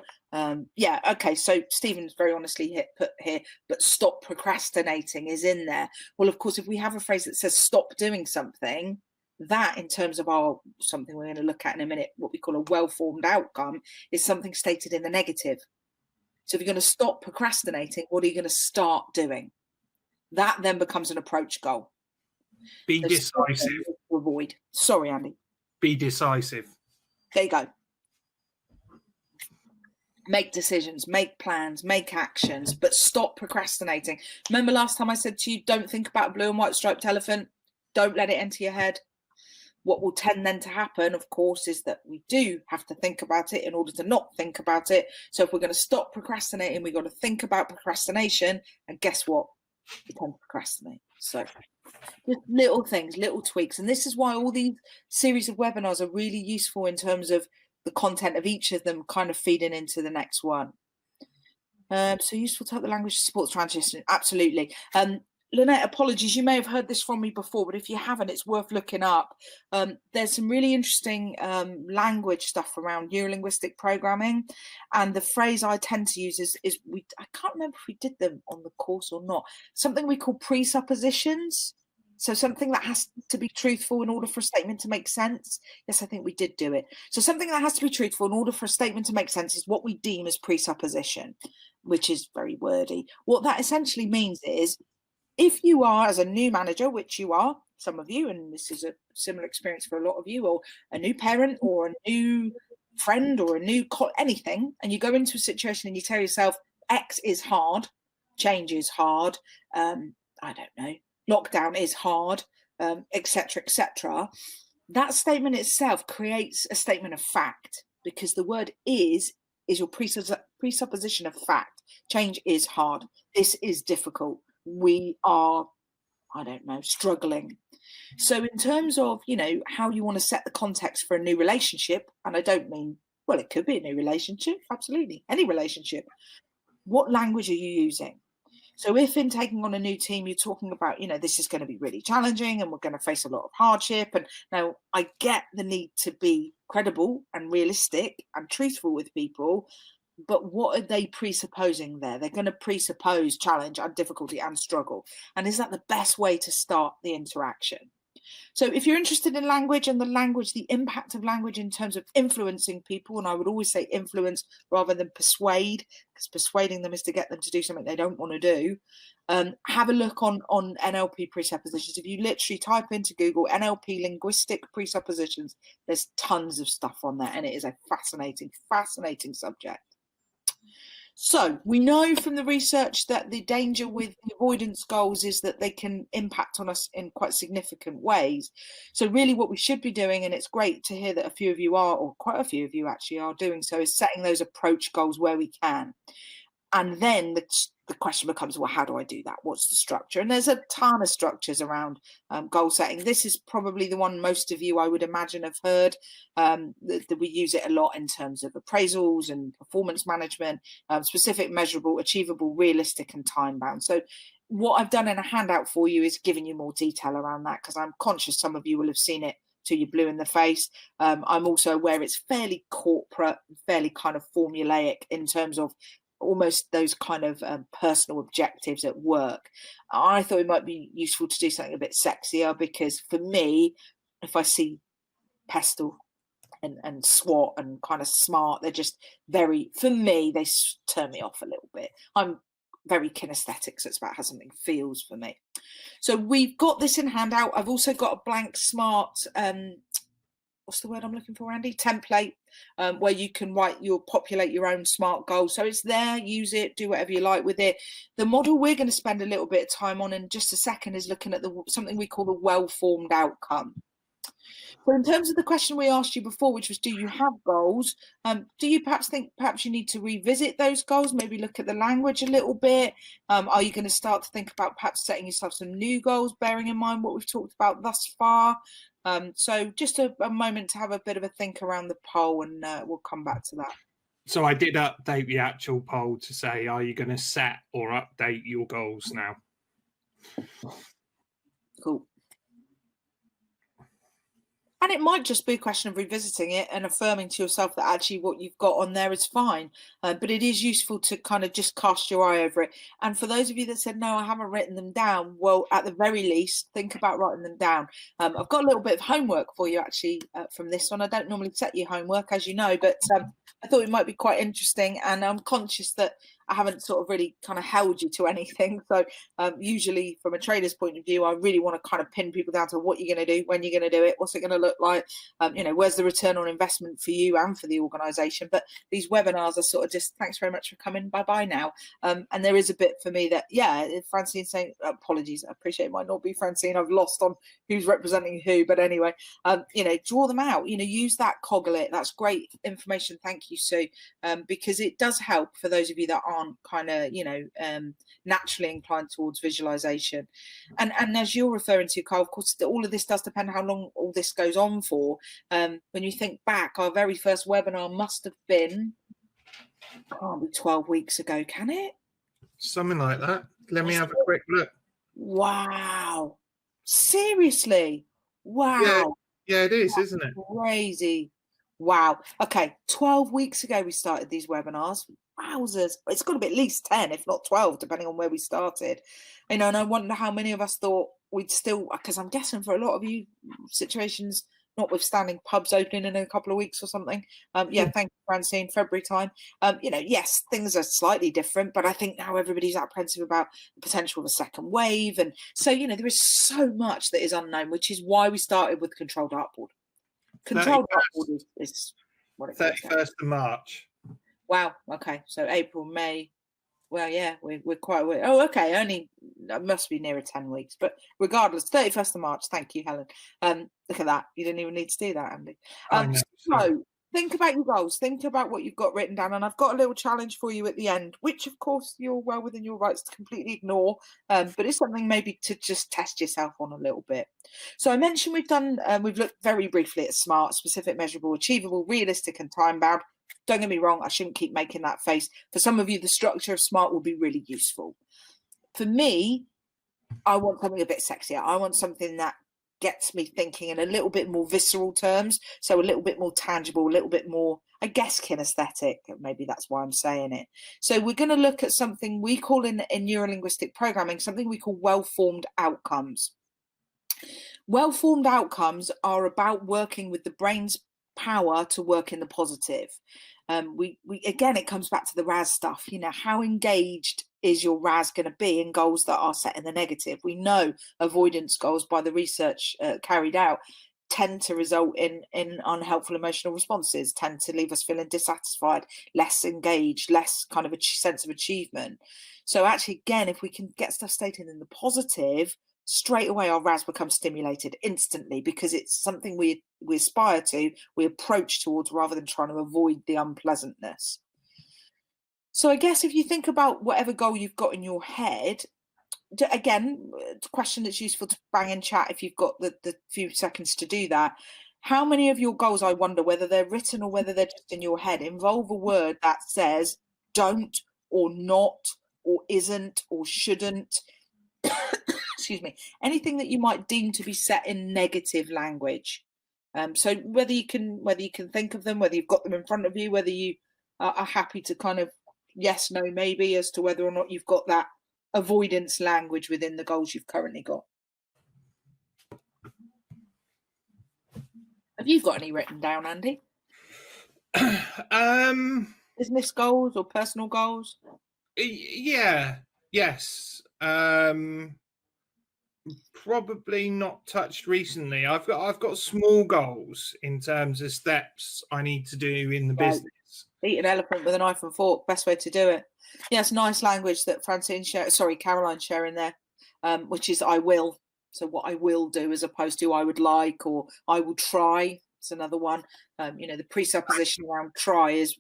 Yeah, okay. So Stephen's very honestly put here, but stop procrastinating is in there. Well, of course, if we have a phrase that says stop doing something, that in terms of our something we're going to look at in a minute, what we call a well-formed outcome, is something stated in the negative. So if you're going to stop procrastinating, what are you going to start doing? That then becomes an approach goal. Be So decisive. to avoid. Sorry, Andy. Be decisive. There you go. Make decisions, make plans, make actions, but stop procrastinating. Remember last time I said to you, don't think about a blue and white striped elephant. Don't let it enter your head. What will tend then to happen, of course, is that we do have to think about it in order to not think about it. So if we're going to stop procrastinating, we've got to think about procrastination. And guess what? We tend to procrastinate. So just little things, little tweaks. And this is why all these series of webinars are really useful in terms of the content of each of them kind of feeding into the next one. So useful to help the language supports transition. Absolutely. Lynette, apologies, you may have heard this from me before, but if you haven't, it's worth looking up. There's some really interesting language stuff around neurolinguistic programming, and the phrase I tend to use is I can't remember if we did them on the course or not, something we call presuppositions. So something that has to be truthful in order for a statement to make sense. Yes, I think we did do it. So something that has to be truthful in order for a statement to make sense is what we deem as presupposition, which is very wordy. What that essentially means is, if you are, as a new manager, which you are, some of you, and this is a similar experience for a lot of you, or a new parent or a new friend or a new anything, and you go into a situation and you tell yourself X is hard, change is hard, I don't know, lockdown is hard, etc., etc. That statement itself creates a statement of fact, because the word is your presupposition of fact. Change is hard. This is difficult. We are, I don't know, struggling. So in terms of, how you want to set the context for a new relationship, and I don't mean, well, it could be a new relationship, absolutely, any relationship. What language are you using? So if in taking on a new team, you're talking about, this is going to be really challenging and we're going to face a lot of hardship. And now I get the need to be credible and realistic and truthful with people, but what are they presupposing there? They're going to presuppose challenge and difficulty and struggle. And is that the best way to start the interaction? So if you're interested in language and the impact of language in terms of influencing people, and I would always say influence rather than persuade, because persuading them is to get them to do something they don't want to do, have a look on NLP presuppositions. If you literally type into Google NLP linguistic presuppositions, there's tons of stuff on there, and it is a fascinating subject. So we know from the research that the danger with the avoidance goals is that they can impact on us in quite significant ways. So really what we should be doing, and it's great to hear that a few of you are, or quite a few of you actually are doing so, is setting those approach goals where we can. And then the question becomes, well, how do I do that? What's the structure? And there's a ton of structures around goal setting. This is probably the one most of you, I would imagine, have heard, that we use it a lot in terms of appraisals and performance management, specific, measurable, achievable, realistic, and time-bound. So what I've done in a handout for you is giving you more detail around that, because I'm conscious some of you will have seen it till you're blue in the face. I'm also aware it's fairly corporate, fairly kind of formulaic in terms of almost those kind of personal objectives at work. I thought it might be useful to do something a bit sexier, because for me, if I see pestle and SWOT and kind of SMART, they're just very, for me, they turn me off a little bit. I'm very kinesthetic, so it's about how something feels for me. So we've got this in handout. I've also got a blank SMART, what's the word I'm looking for, Andy? Template, where you can populate your own SMART goals. So it's there, use it, do whatever you like with it. The model we're going to spend a little bit of time on in just a second is looking at something we call the well-formed outcome. So in terms of the question we asked you before, which was, do you have goals? Do you perhaps think you need to revisit those goals, maybe look at the language a little bit? Are you going to start to think about perhaps setting yourself some new goals, bearing in mind what we've talked about thus far? So just a moment to have a bit of a think around the poll, and we'll come back to that. So I did update the actual poll to say, are you going to set or update your goals now? Cool. And it might just be a question of revisiting it and affirming to yourself that actually what you've got on there is fine. But it is useful to kind of just cast your eye over it. And for those of you that said, no, I haven't written them down, well, at the very least, think about writing them down. I've got a little bit of homework for you, actually, from this one. I don't normally set you homework, as you know, but I thought it might be quite interesting. And I'm conscious that I haven't sort of really kind of held you to anything. So usually from a trader's point of view, I really want to kind of pin people down to what you're going to do, when you're going to do it, what's it going to look like, where's the return on investment for you and for the organization. But these webinars are sort of just, thanks very much for coming, bye now. And there is a bit for me that, Francine saying, apologies, I appreciate it might not be Francine, I've lost on who's representing who, but anyway, draw them out, use that Coglit. That's great information, thank you, Sue, because it does help for those of you that aren't kind of naturally inclined towards visualization. And as you're referring to, Carl, of course all of this does depend how long all this goes on for. When you think back, our very first webinar must have been, can't be 12 weeks ago, can it? Something like that. Let me have a quick look. Wow, seriously? Wow. Yeah, it is, That's isn't it? crazy. Wow. Okay, 12 weeks ago we started these webinars. Wowzers. It's got to be at least 10, if not 12, depending on where we started. And I wonder how many of us thought we'd still, because I'm guessing for a lot of you, situations notwithstanding, pubs opening in a couple of weeks or something. Thank you, Francine, February time. Yes, things are slightly different, but I think now everybody's apprehensive about the potential of a second wave. And so, there is so much that is unknown, which is why we started with controlled dartboard. Controlled dartboard is what it is. 31st of March. Wow. Okay. So April, May. Well, yeah, we're quite. Oh, okay. Only must be nearer 10 weeks, but regardless, 31st of March. Thank you, Helen. Look at that. You didn't even need to do that, Andy. So think about your goals. Think about what you've got written down, and I've got a little challenge for you at the end, which, of course, you're well within your rights to completely ignore. But it's something maybe to just test yourself on a little bit. So I mentioned we've looked very briefly at SMART: specific, measurable, achievable, realistic, and time bound. Don't get me wrong, I shouldn't keep making that face. For some of you, the structure of SMART will be really useful. For me, I want something a bit sexier. I want something that gets me thinking in a little bit more visceral terms, so a little bit more tangible, a little bit more, I guess, kinesthetic. Maybe that's why I'm saying it. So we're going to look at something we call in neurolinguistic programming, something we call well-formed outcomes. Well-formed outcomes are about working with the brain's power to work in the positive. We again, it comes back to the RAS stuff. How engaged is your RAS going to be in goals that are set in the negative? We know avoidance goals, by the research carried out, tend to result in unhelpful emotional responses, tend to leave us feeling dissatisfied, less engaged, less kind of a sense of achievement. So actually, again, if we can get stuff stated in the positive, straight away our RAS becomes stimulated instantly, because it's something we aspire to, we approach towards, rather than trying to avoid the unpleasantness. So I guess if you think about whatever goal you've got in your head, again, the question that's useful to bang in chat if you've got the few seconds to do that. How many of your goals, I wonder, whether they're written or whether they're just in your head, involve a word that says don't, or not, or isn't, or shouldn't? Excuse me, anything that you might deem to be set in negative language. So whether you can think of them, whether you've got them in front of you, whether you are happy to kind of yes, no, maybe as to whether or not you've got that avoidance language within the goals you've currently got. Have you got any written down, Andy? Business goals or personal goals? Yes. Probably not touched recently. I've got small goals in terms of steps I need to do in the business. Eat an elephant with a knife and fork, best way to do it. Yeah, it's nice language that Caroline's sharing there, which is I will. So what I will do, as opposed to I would like, or I will try. It's another one. The presupposition around try is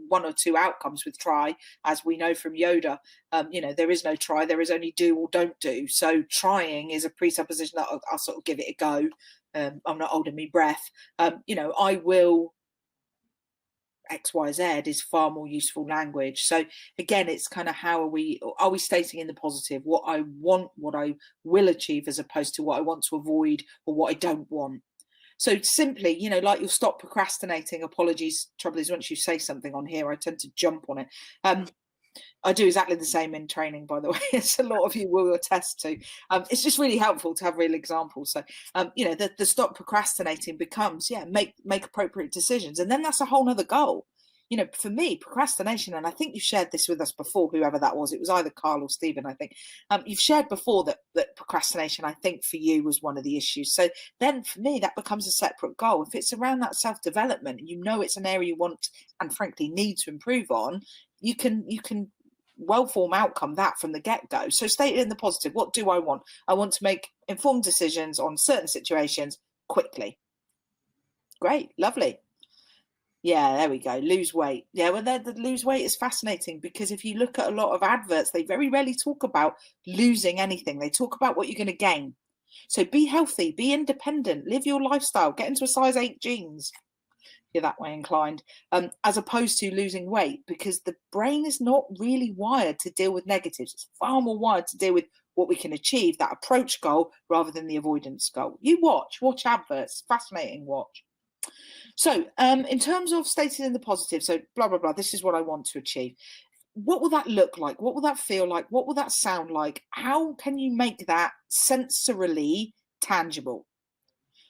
one or two outcomes with try, as we know from Yoda. There is no try, there is only do or don't do. So trying is a presupposition that I'll sort of give it a go. I'm not holding my breath. I will XYZ is far more useful language. So again, it's kind of how are we stating in the positive what I want, what I will achieve, as opposed to what I want to avoid or what I don't want. So simply, like you'll stop procrastinating. Apologies. Trouble is, once you say something on here, I tend to jump on it. I do exactly the same in training, by the way, as a lot of you will attest to. It's just really helpful to have real examples. So, the stop procrastinating becomes, make appropriate decisions. And then that's a whole nother goal. For me, procrastination, and I think you shared this with us before, whoever that was, it was either Carl or Stephen, I think. You've shared before that procrastination, I think, for you was one of the issues. So then for me, that becomes a separate goal. If it's around that self-development, it's an area you want and frankly need to improve on, you can well-form outcome that from the get-go. So state it in the positive. What do I want? I want to make informed decisions on certain situations quickly. Great, lovely. Yeah, there we go. Lose weight. Yeah, well, the lose weight is fascinating because if you look at a lot of adverts, they very rarely talk about losing anything. They talk about what you're going to gain. So be healthy, be independent, live your lifestyle, get into a size 8 jeans. You're that way inclined, as opposed to losing weight, because the brain is not really wired to deal with negatives. It's far more wired to deal with what we can achieve, that approach goal, rather than the avoidance goal. You watch adverts. Fascinating watch. So in terms of stating in the positive, so blah, blah, blah, this is what I want to achieve. What will that look like? What will that feel like? What will that sound like? How can you make that sensorily tangible?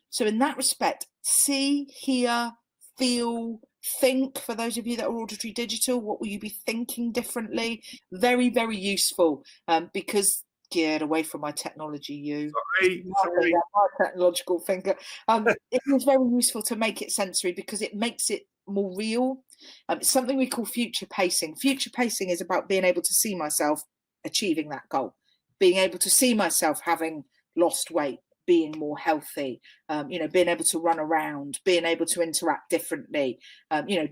So in that respect, see, hear, feel, think. For those of you that are auditory digital, what will you be thinking differently? Very, very useful, because get away from my technology, you. Sorry. My technological finger. It was very useful to make it sensory because it makes it more real. It's something we call future pacing. Future pacing is about being able to see myself achieving that goal, being able to see myself having lost weight, being more healthy, being able to run around, being able to interact differently.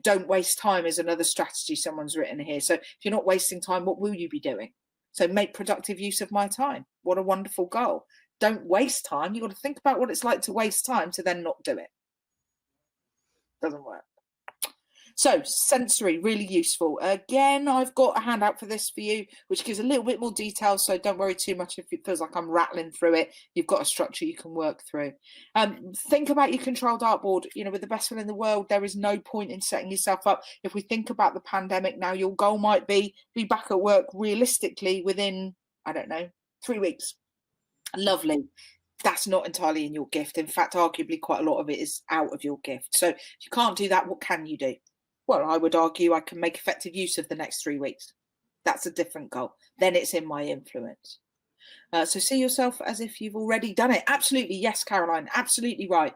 Don't waste time is another strategy someone's written here. So if you're not wasting time, what will you be doing? So make productive use of my time. What a wonderful goal. Don't waste time. You've got to think about what it's like to waste time to then not do it. Doesn't work. So sensory, really useful. Again, I've got a handout for this for you, which gives a little bit more detail. So don't worry too much if it feels like I'm rattling through it. You've got a structure you can work through. Think about your control dartboard. With the best will in the world, there is no point in setting yourself up. If we think about the pandemic now, your goal might be back at work realistically within, 3 weeks. Lovely. That's not entirely in your gift. In fact, arguably quite a lot of it is out of your gift. So if you can't do that, what can you do? Well, I would argue I can make effective use of the next 3 weeks. That's a different goal. Then it's in my influence. So see yourself as if you've already done it. Absolutely. Yes, Caroline. Absolutely right.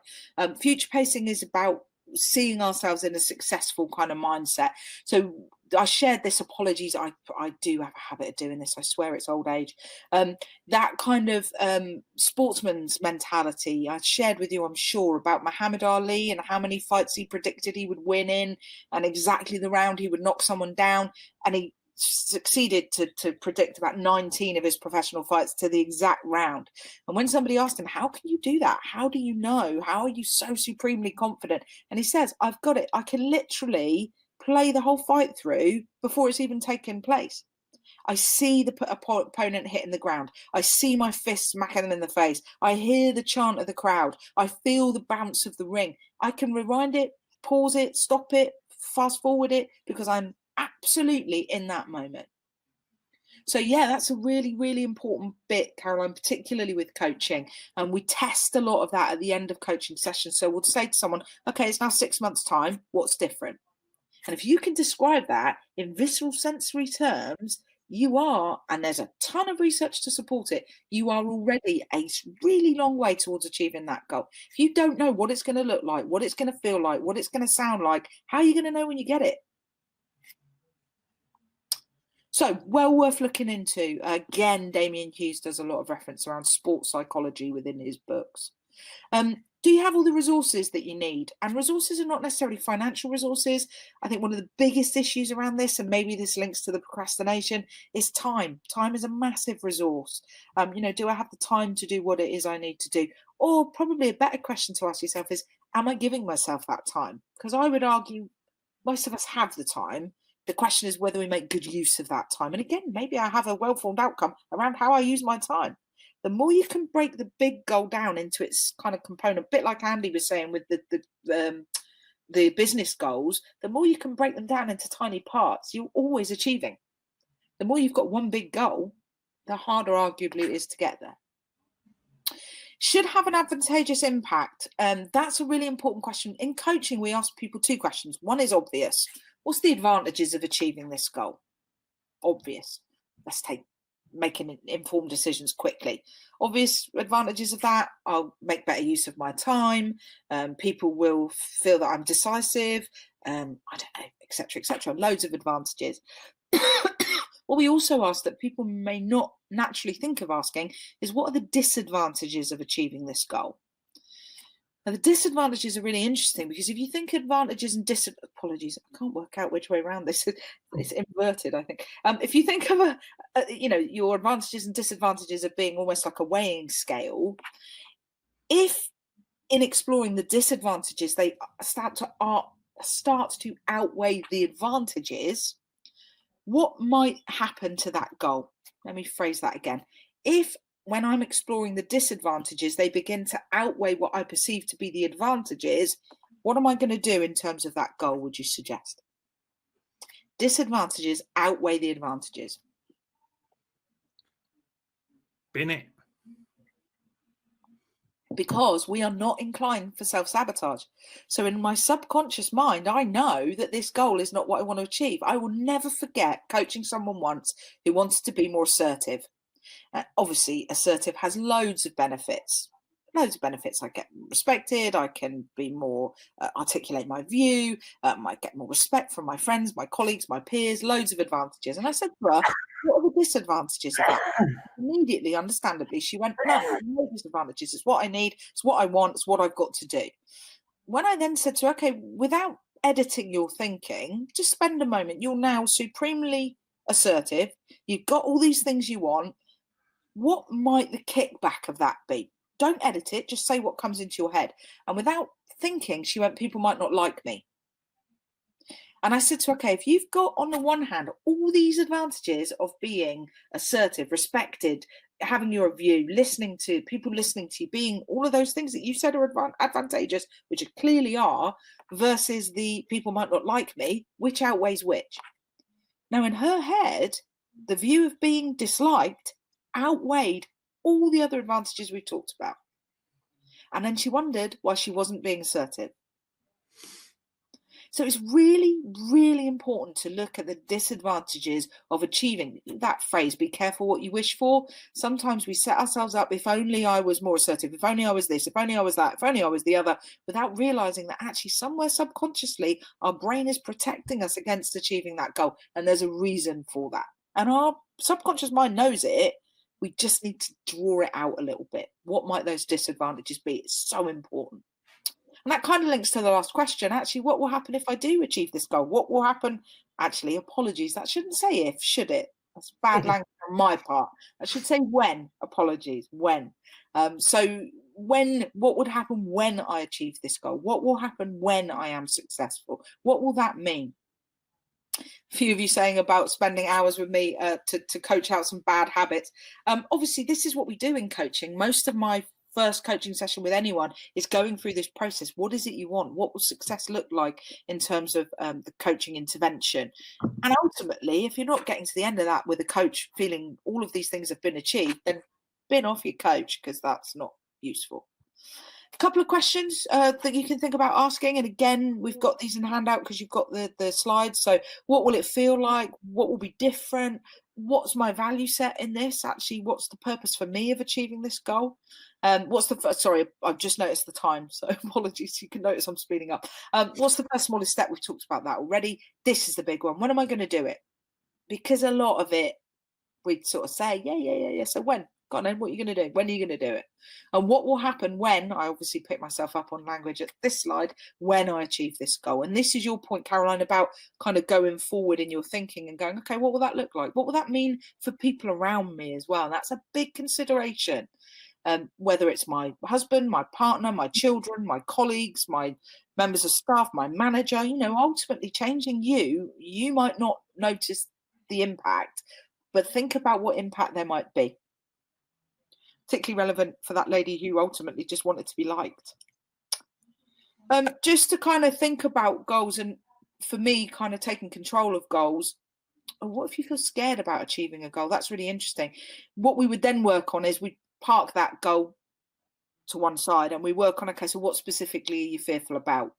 Future pacing is about seeing ourselves in a successful kind of mindset. So I shared this, apologies, I do have a habit of doing this, I swear it's old age. That kind of sportsman's mentality I shared with you, I'm sure, about Muhammad Ali and how many fights he predicted he would win in and exactly the round he would knock someone down, and he succeeded to predict about 19 of his professional fights to the exact round. And when somebody asked him, how can you do that? How do you know? How are you so supremely confident? And he says, I've got it. I can literally play the whole fight through before it's even taken place. I see the opponent hitting the ground. I see my fist smacking them in the face. I hear the chant of the crowd. I feel the bounce of the ring. I can rewind it, pause it, stop it, fast forward it, because I'm absolutely in that moment. So yeah, that's a really, really important bit, Caroline, particularly with coaching. And we test a lot of that at the end of coaching sessions. So we'll say to someone, okay, it's now 6 months' time. What's different? And if you can describe that in visceral sensory terms, you are, and there's a ton of research to support it, you are already a really long way towards achieving that goal. If you don't know what it's going to look like, what it's going to feel like, what it's going to sound like, how are you going to know when you get it? So well worth looking into. Again, Damien Hughes does a lot of reference around sports psychology within his books. Do you have all the resources that you need? And resources are not necessarily financial resources. I think one of the biggest issues around this, and maybe this links to the procrastination, is time. Time is a massive resource. Do I have the time to do what it is I need to do? Or probably a better question to ask yourself is, am I giving myself that time? Because I would argue most of us have the time. The question is whether we make good use of that time. And again, maybe I have a well-formed outcome around how I use my time. the more you can break the big goal down into its kind of component, a bit like Andy was saying with the business goals, the more you can break them down into tiny parts, you're always achieving. The more you've got one big goal, the harder arguably it is to get there. Should have an advantageous impact. That's a really important question. In coaching, we ask people two questions. One is obvious. What's the advantages of achieving this goal? Obvious. Let's take making informed decisions quickly. Obvious advantages of that: I'll make better use of my time. People will feel that I'm decisive. I don't know, etc., etc. Loads of advantages. What we also ask that people may not naturally think of asking is, what are the disadvantages of achieving this goal? Now, the disadvantages are really interesting, because if you think advantages and apologies, I can't work out which way around this. It's inverted, I think. If you think of your advantages and disadvantages of being almost like a weighing scale, if in exploring the disadvantages they start to outweigh the advantages, what might happen to that goal? Let me phrase that again. If, when I'm exploring the disadvantages, they begin to outweigh what I perceive to be the advantages, what am I going to do in terms of that goal, would you suggest? Disadvantages outweigh the advantages. Bin it. Because we are not inclined for self-sabotage. So in my subconscious mind, I know that this goal is not what I want to achieve. I will never forget coaching someone once who wanted to be more assertive. Obviously, assertive has loads of benefits. I get respected. I can be more, articulate my view. I get more respect from my friends, my colleagues, my peers, loads of advantages. And I said to her, what are the disadvantages of that? Immediately, understandably, she went, no disadvantages. It's what I need. It's what I want. It's what I've got to do. When I then said to her, okay, without editing your thinking, just spend a moment. You're now supremely assertive. You've got all these things you want. What might the kickback of that be? Don't edit it. Just say what comes into your head. And without thinking, she went, people might not like me. And I said to her, okay, if you've got on the one hand all these advantages of being assertive, respected, having your view, listening to people, listening to you, being all of those things that you said are advantageous, which it clearly are, versus the people might not like me, which outweighs which? Now, in her head, the view of being disliked outweighed all the other advantages we've talked about. And then she wondered why she wasn't being assertive. So it's really, really important to look at the disadvantages of achieving that phrase, be careful what you wish for. Sometimes we set ourselves up, if only I was more assertive, if only I was this, if only I was that, if only I was the other, without realizing that actually somewhere subconsciously, our brain is protecting us against achieving that goal. And there's a reason for that. And our subconscious mind knows it. We just need to draw it out a little bit. What might those disadvantages be? It's so important. And that kind of links to the last question. Actually, what will happen if I do achieve this goal? What will happen? Actually, apologies. That shouldn't say if, should it? That's bad language on my part. I should say when. Apologies. When. What would happen when I achieve this goal? What will happen when I am successful? What will that mean? A few of you saying about spending hours with me to coach out some bad habits. Obviously, this is what we do in coaching. Most of my first coaching session with anyone is going through this process. What is it you want? What will success look like in terms of the coaching intervention? And ultimately, if you're not getting to the end of that with a coach feeling all of these things have been achieved, then bin off your coach, because that's not useful. A couple of questions that you can think about asking. And again, we've got these in the handout because you've got the slides. So what will it feel like? What will be different? What's my value set in this? Actually, what's the purpose for me of achieving this goal? Sorry, I've just noticed the time, so apologies. You can notice I'm speeding up. What's the first smallest step? We've talked about that already. This is the big one. When am I going to do it? Because a lot of it, we'd sort of say, yeah. So when? God, then what are you going to do? When are you going to do it? And what will happen when? I obviously pick myself up on language at this slide, when I achieve this goal. And this is your point, Caroline, about kind of going forward in your thinking and going, okay, what will that look like? What will that mean for people around me as well? And that's a big consideration. Whether it's my husband, my partner, my children, my colleagues, my members of staff, my manager, ultimately changing you might not notice the impact, but think about what impact there might be. particularly relevant for that lady who ultimately just wanted to be liked. Just to kind of think about goals, and for me, kind of taking control of goals. What if you feel scared about achieving a goal? That's really interesting. What we would then work on is we park that goal to one side and we work on, okay, so what specifically are you fearful about?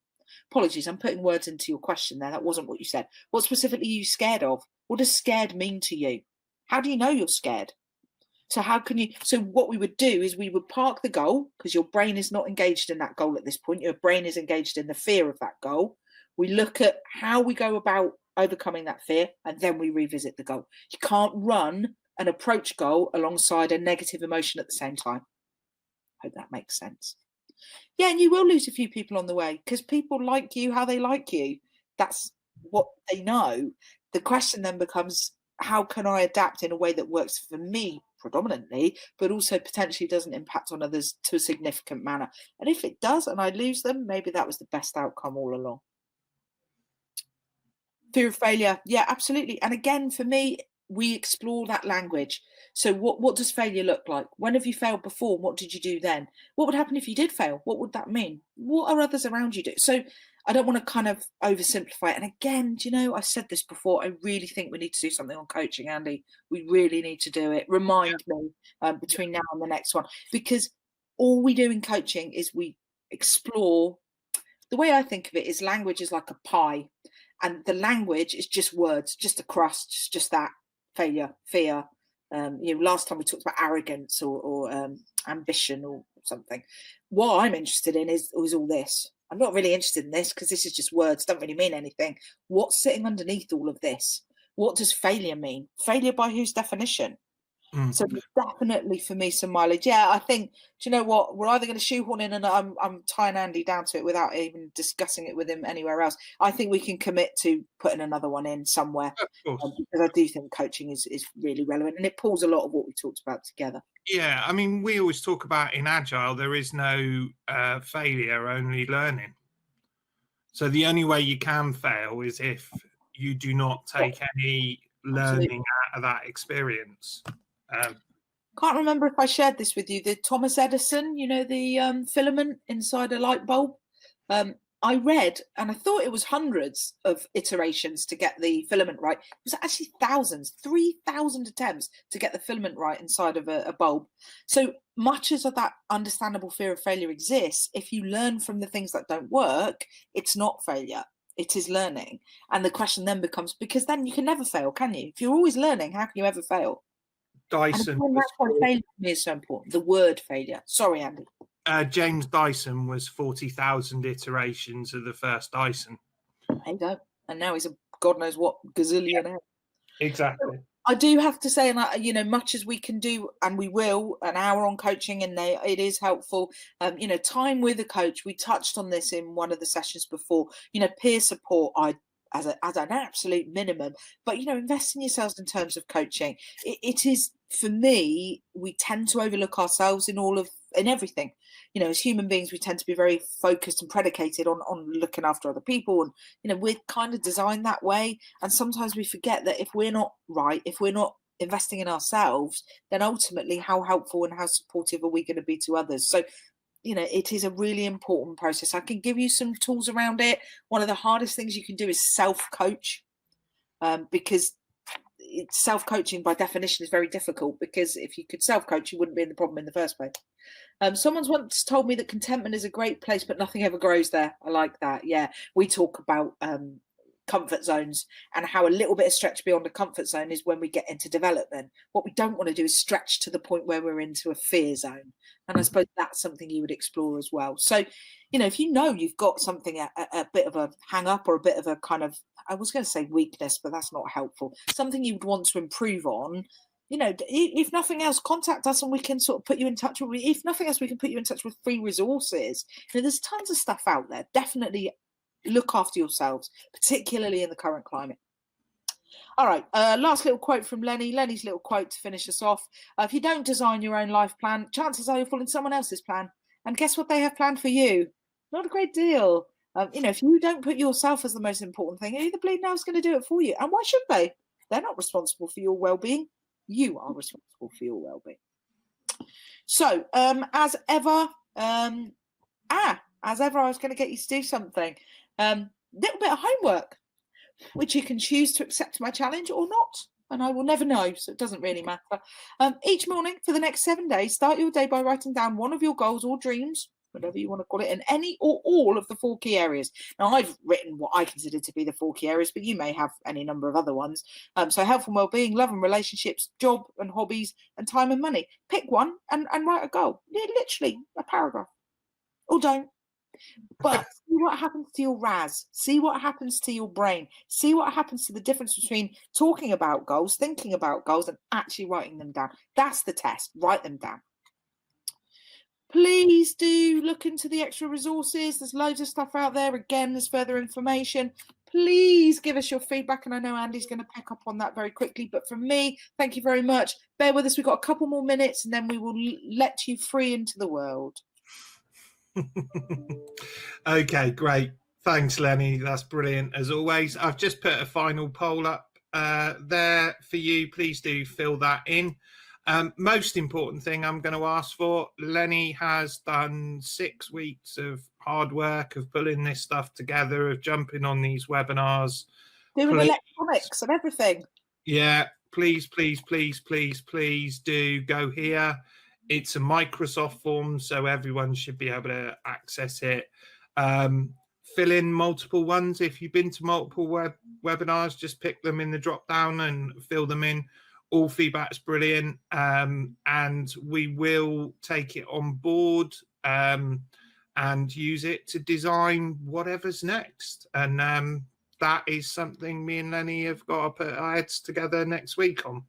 Apologies, I'm putting words into your question there. That wasn't what you said. What specifically are you scared of? What does scared mean to you? How do you know you're scared? So how can you, so what we would do is we would park the goal, because your brain is not engaged in that goal at this point. Your brain is engaged in the fear of that goal. We look at how we go about overcoming that fear, and then we revisit the goal. You can't run an approach goal alongside a negative emotion at the same time. Hope that makes sense. Yeah, and you will lose a few people on the way, because people like you how they like you. That's what they know. The question then becomes, how can I adapt in a way that works for me predominantly, but also potentially doesn't impact on others to a significant manner? And if it does and I lose them, maybe that was the best outcome all along. Fear of failure. Yeah, absolutely. And again, for me, we explore that language. So what does failure look like? When have you failed before? What did you do then? What would happen if you did fail? What would that mean? What are others around you do? So I don't want to kind of oversimplify it. And again, do you know, I said this before, I really think we need to do something on coaching, Andy. We really need to do it. Remind me between now and the next one, because all we do in coaching is we explore. The way I think of it is language is like a pie, and the language is just words, just a crust, just that failure, fear. Last time we talked about arrogance or ambition or something. What I'm interested in is all this. I'm not really interested in this because this is just words, don't really mean anything. What's sitting underneath all of this? What does failure mean? Failure by whose definition? So definitely for me some mileage. Yeah, I think, do you know what? We're either going to shoehorn in, and I'm tying Andy down to it without even discussing it with him anywhere else. I think we can commit to putting another one in somewhere, because I do think coaching is really relevant, and it pulls a lot of what we talked about together. Yeah, I mean, we always talk about in Agile, there is no failure, only learning. So the only way you can fail is if you do not take any learning out of that experience. Can't remember if I shared this with you. The Thomas Edison, the filament inside a light bulb. I read, and I thought it was hundreds of iterations to get the filament right. It was actually thousands, 3,000 attempts to get the filament right inside of a bulb. So much as of that understandable fear of failure exists, if you learn from the things that don't work, it's not failure. It is learning. And the question then becomes, because then you can never fail, can you? If you're always learning, how can you ever fail? Dyson. And that's why failure to me is so important. The word failure. Sorry, Andy. James Dyson was 40,000 iterations of the first Dyson. There you go. And now he's a God knows what gazillionaire. Exactly. So I do have to say, and much as we can do, and we will, an hour on coaching, and it is helpful. Time with a coach. We touched on this in one of the sessions before. Peer support. As an absolute minimum, but invest in yourselves in terms of coaching. It is, for me, we tend to overlook ourselves in everything. As human beings, we tend to be very focused and predicated on looking after other people, and we're kind of designed that way. And sometimes we forget that if we're not right, if we're not investing in ourselves, then ultimately, how helpful and how supportive are we going to be to others? So it is a really important process. I can give you some tools around it. One of the hardest things you can do is self-coach, because self-coaching by definition is very difficult, because if you could self-coach, you wouldn't be in the problem in the first place. Someone's once told me that contentment is a great place, but nothing ever grows there. I like that. Yeah, we talk about comfort zones, and how a little bit of stretch beyond a comfort zone is when we get into development. What we don't want to do is stretch to the point where we're into a fear zone. And I suppose that's something you would explore as well. So, if you've got something, a bit of a hang up, or a bit of a kind of, I was going to say weakness, but that's not helpful. Something you would want to improve on, if nothing else, contact us and we can sort of put you in touch with, if nothing else, we can put you in touch with free resources. There's tons of stuff out there. Definitely look after yourselves, particularly in the current climate. All right, last little quote from Lenny. Lenny's little quote to finish us off. If you don't design your own life plan, chances are you're following someone else's plan. And guess what they have planned for you? Not a great deal. If you don't put yourself as the most important thing, who the bleeding hell's going to do it for you? And why should they? They're not responsible for your well-being. You are responsible for your well-being. So, as ever, I was going to get you to do something. Little bit of homework, which you can choose to accept my challenge or not. And I will never know, so it doesn't really matter. Each morning for the next 7 days, start your day by writing down one of your goals or dreams, whatever you want to call it, in any or all of the 4 key areas. Now, I've written what I consider to be the 4 key areas, but you may have any number of other ones. So health and well-being, love and relationships, job and hobbies, and time and money. Pick one and write a goal. Literally a paragraph. Or don't. But see what happens to your RAS. See what happens to your brain. See what happens to the difference between talking about goals, thinking about goals, and actually writing them down. That's the test. Write them down. Please do look into the extra resources. There's loads of stuff out there. Again, there's further information. Please give us your feedback. And I know Andy's going to pick up on that very quickly. But from me, thank you very much. Bear with us. We've got a couple more minutes and then we will let you free into the world. Okay, great. Thanks, Lenny. That's brilliant as always. I've just put a final poll up there for you. Please do fill that in. Most important thing I'm going to ask for, Lenny has done 6 weeks of hard work of pulling this stuff together, of jumping on these webinars. Doing electronics and everything. Yeah, please do go here. It's a Microsoft form, so everyone should be able to access it. Fill in multiple ones. If you've been to multiple webinars, just pick them in the drop down and fill them in. All feedback's brilliant, and we will take it on board and use it to design whatever's next. And that is something me and Lenny have got to put our heads together next week on.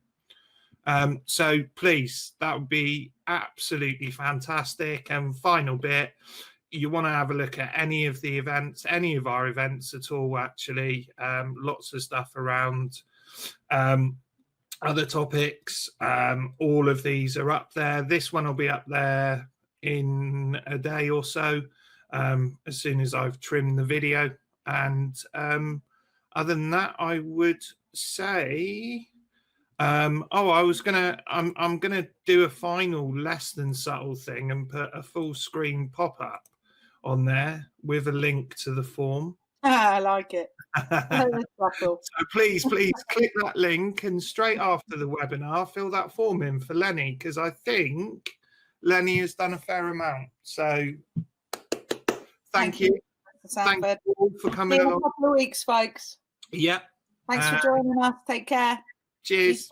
So please, that would be absolutely fantastic. And final bit, you want to have a look at any of the events, any of our events at all, actually. Lots of stuff around other topics. All of these are up there. This one will be up there in a day or so, as soon as I've trimmed the video. And other than that, I would say... I'm gonna do a final less than subtle thing and put a full screen pop-up on there with a link to the form. I like it. So please click that link and straight after the webinar, fill that form in for Lenny, because I think Lenny has done a fair amount. So thank you. Thank you all for coming along. In a couple of weeks, folks. Yeah. Thanks for joining us. Take care. Cheers.